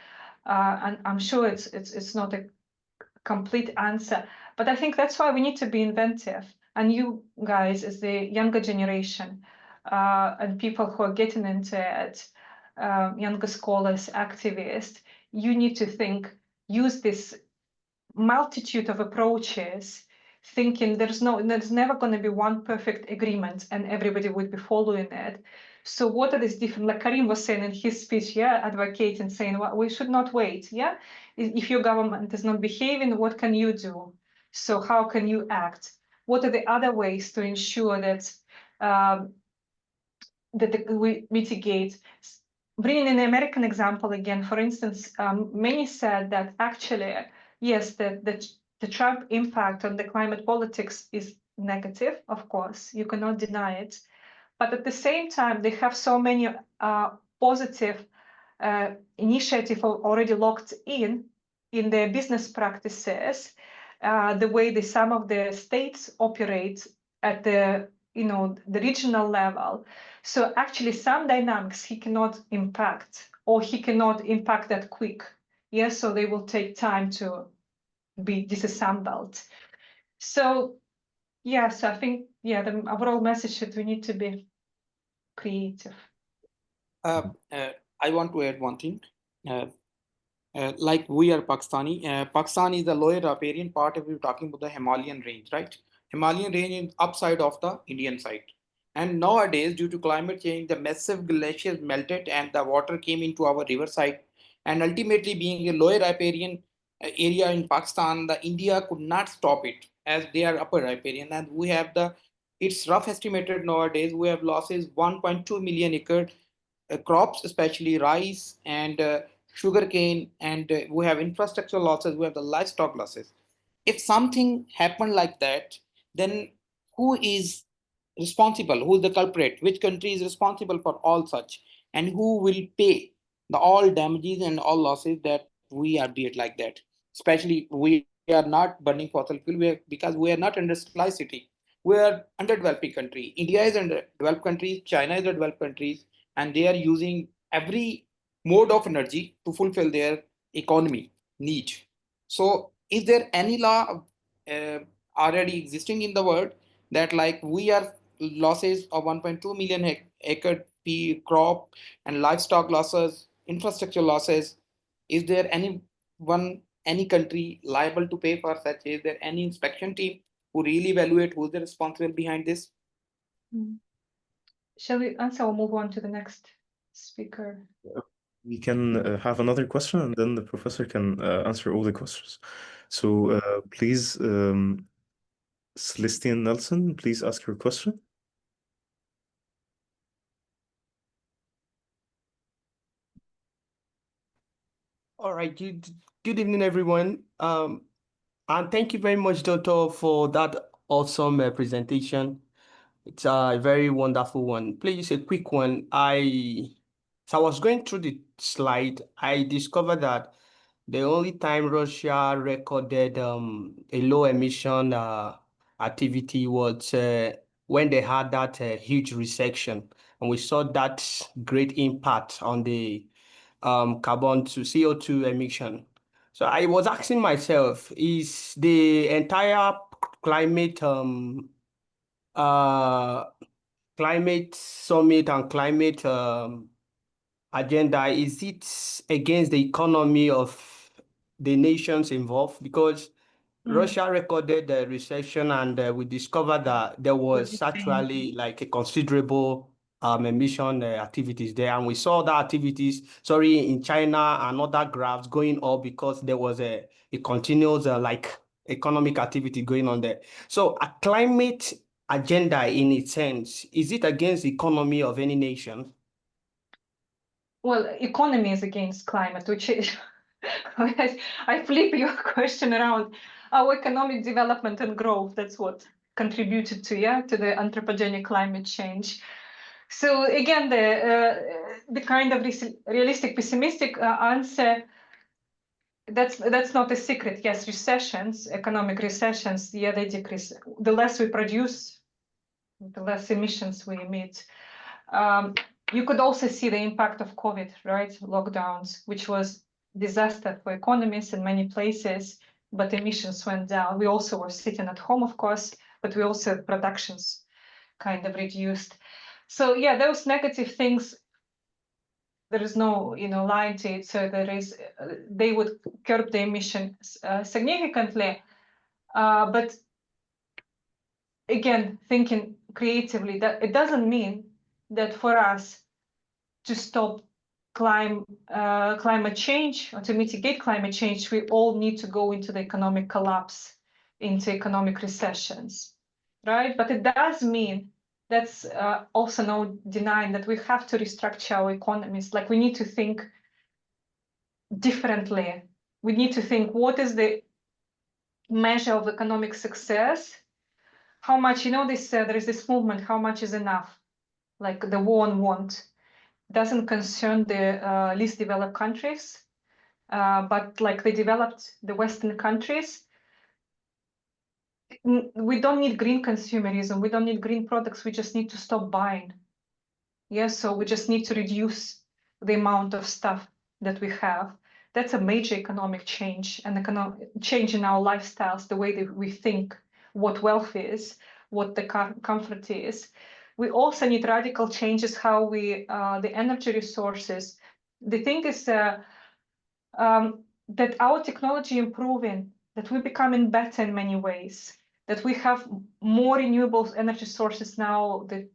And I'm sure it's not a complete answer, but I think that's why we need to be inventive. And you guys, as the younger generation, and people who are getting into it, younger scholars, activists, you need to think, use this multitude of approaches, thinking there's never going to be one perfect agreement and everybody would be following it. So what are these different, like Karim was saying in his speech, advocating, saying, well, we should not wait, if your government is not behaving, what can you do? So how can you act? What are the other ways to ensure that we mitigate? Bringing in the American example again, for instance, many said that actually, yes, the Trump impact on the climate politics is negative, of course, you cannot deny it. But at the same time, they have so many positive initiatives already locked in their business practices, the way some of the states operate at the the regional level. So actually some dynamics he cannot impact, or he cannot impact that quick. So they will take time to be disassembled. So so I think the overall message is we need to be creative. I want to add one thing. Like we are Pakistani. Pakistan is the lower riparian part if we're talking about the Himalayan range, right? Himalayan range is upside of the Indian side. And nowadays, due to climate change, the massive glaciers melted and the water came into our riverside. And ultimately, being a lower riparian area in Pakistan, the India could not stop it as they are upper riparian. And we have it's rough estimated nowadays, we have losses 1.2 million acre crops, especially rice and sugarcane, and we have infrastructure losses, we have the livestock losses. If something happened like that, then who is responsible? Who is the culprit? Which country is responsible for all such? And who will pay the all damages and all losses that we are beat like that? Especially we are not burning fossil fuel because we are not under scarcity. We are underdeveloping country. India is under developed countries. China is a developed countries, and they are using every mode of energy to fulfill their economy need. So is there any law uh, already existing in the world that like we are losses of 1.2 million acre crop and livestock losses, infrastructure losses? Is there any country liable to pay for such? Is there any inspection team who really evaluate who's the responsible behind this? Shall we answer or move on to the next speaker? we can have another question and then the professor can answer all the questions. So please, Celestine Nelson, please ask your question. All right, good evening, everyone. And thank you very much, Doctor, for that awesome presentation. It's a very wonderful one. Please, a quick one. So I was going through the slide. I discovered that the only time Russia recorded a low emission activity was when they had that huge recession, and we saw that great impact on the carbon to CO2 emission. So I was asking myself, is the entire climate uh, climate summit and climate agenda, is it against the economy of the nations involved? Because Russia recorded the recession, and we discovered that there was actually like a considerable emission activities there, and we saw the activities, sorry, in China and other graphs going up because there was a continuous like economic activity going on there. So a climate agenda in its sense, is it against the economy of any nation? Well, economy is against climate, which is I flip your question around. Our economic development and growth, that's what contributed to the anthropogenic climate change. So again, the kind of realistic pessimistic answer, that's not a secret. Yes, recessions, economic recessions, yeah, they decrease. The less we produce, the less emissions we emit. You could also see the impact of COVID, right? Lockdowns, which was disaster for economies in many places, but emissions went down. We also were sitting at home, of course, but we also productions kind of reduced. So yeah, those negative things, there is no line to it. So there is, they would curb the emissions significantly, but again, thinking creatively, that it doesn't mean that for us to stop climate change or to mitigate climate change, we all need to go into the economic collapse, into economic recessions, right? But it does mean that's also no denying that we have to restructure our economies. Like we need to think differently. We need to think what is the measure of economic success. How much, this there is this movement, how much is enough? Like the war on want doesn't concern the least developed countries, but like the Western countries. We don't need green consumerism. We don't need green products. We just need to stop buying. Yes, so we just need to reduce the amount of stuff that we have. That's a major economic change and change in our lifestyles, the way that we think, what wealth is, what the comfort is. We also need radical changes how we the energy resources. The thing is that our technology improving, that we're becoming better in many ways, that we have more renewable energy sources now. That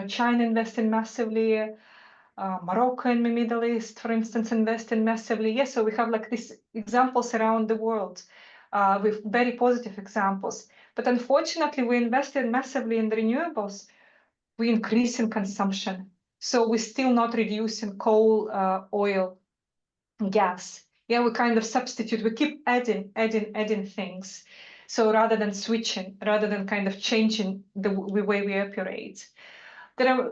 China investing massively, Morocco and the Middle East, for instance, investing massively. Yes, so we have like these examples around the world with very positive examples. But unfortunately, we invested massively in the renewables. We increase in consumption. So we're still not reducing coal, oil, gas. Yeah, we kind of substitute. We keep adding things. So rather than switching, rather than kind of changing the way we operate. There are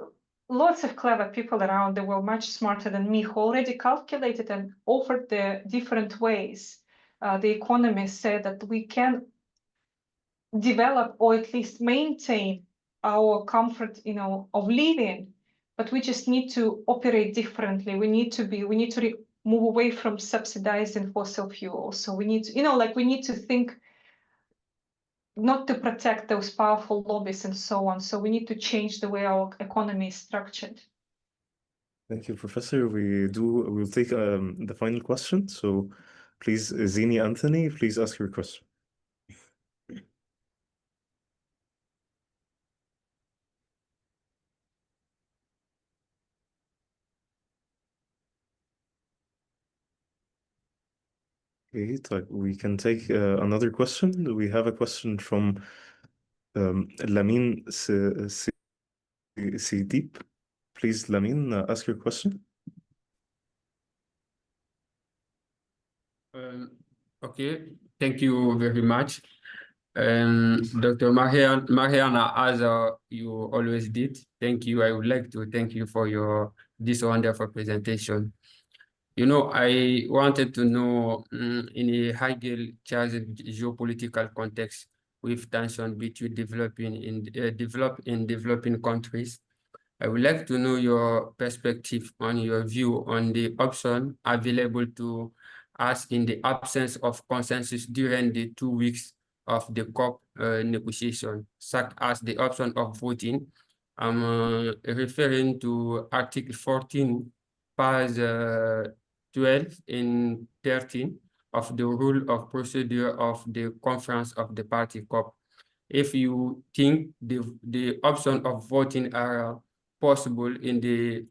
lots of clever people around the world, much smarter than me, who already calculated and offered the different ways. The economists said that we can develop or at least maintain our comfort, of living, but we just need to operate differently. We need to move away from subsidizing fossil fuels. So we need to, we need to think not to protect those powerful lobbies and so on. So we need to change the way our economy is structured. Thank you, Professor. We'll take the final question. So please, Zini Anthony, please ask your question. Okay, we can take another question. We have a question from Lamin Sideep. Please, Lamin, ask your question. Okay, thank you very much. Dr. Mariana, as you always did, thank you. I would like to thank you for this wonderful presentation. You know, I wanted to know in a highly charged geopolitical context with tension between developing countries, I would like to know your perspective on your view on the option available to us in the absence of consensus during the 2 weeks of the COP negotiation, such as the option of voting. I'm referring to Article 14, Part 12 and 13 of the Rule of Procedure of the Conference of the Party COP. If you think the option of voting are possible in the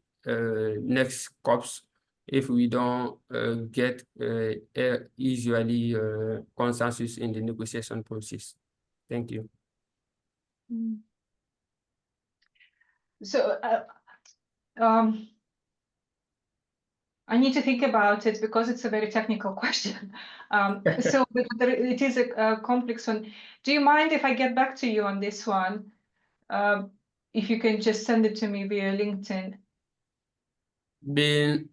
next COPs, if we don't get usually consensus in the negotiation process. Thank you. So I need to think about it because it's a very technical question. So it is a complex one. Do you mind if I get back to you on this one? If you can just send it to me via LinkedIn.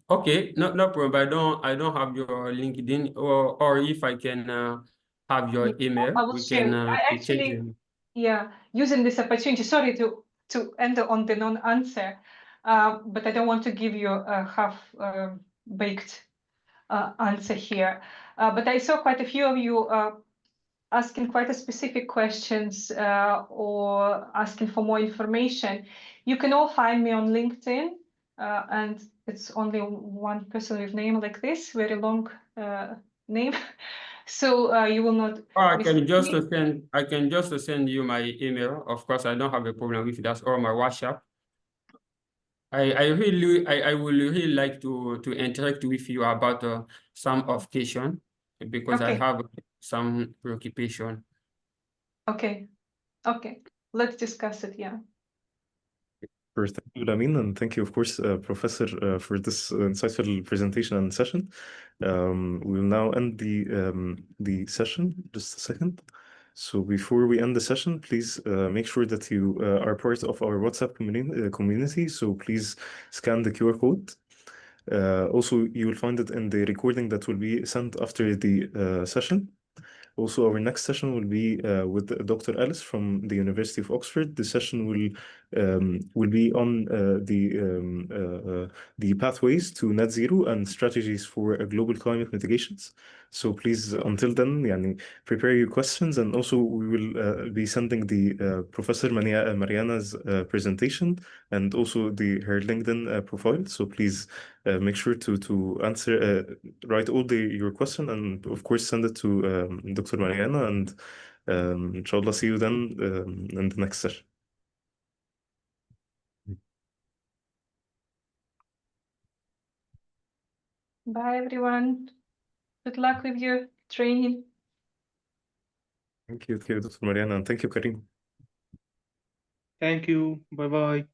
Okay, no problem. I don't have your LinkedIn, or if I can have your email, I will we share. can I actually, exchange. yeah, using this opportunity. Sorry to end on the non-answer, but I don't want to give you a half-baked answer here. But I saw quite a few of you asking quite a specific questions or asking for more information. You can all find me on LinkedIn, and it's only one person with name like this, very long name. So you will not Or miss me. I can just send you my email. Of course, I don't have a problem with that, or my WhatsApp. I would really like to interact with you about some occasion because I Okay. have some preoccupation. Okay. Let's discuss it. Yeah. First, thank you, Lamin, and thank you, of course, Professor, for this insightful presentation and session. We will now end the session. Just a second. So before we end the session, please make sure that you are part of our WhatsApp community. So please scan the QR code. Also, you will find it in the recording that will be sent after the session. Also, our next session will be with Dr. Alice from the University of Oxford. The session will be on the pathways to net zero and strategies for global climate mitigations. So please, until then, yani, prepare your questions, and also we will be sending the Professor Mariana's presentation and also her LinkedIn profile. So please make sure to answer, write all your question, and of course send it to Dr. Mariana, and inshallah see you then in the next session. Bye, everyone. Good luck with your training. Thank you, Dr. Mariana, and thank you, Karim. Thank you. Bye bye.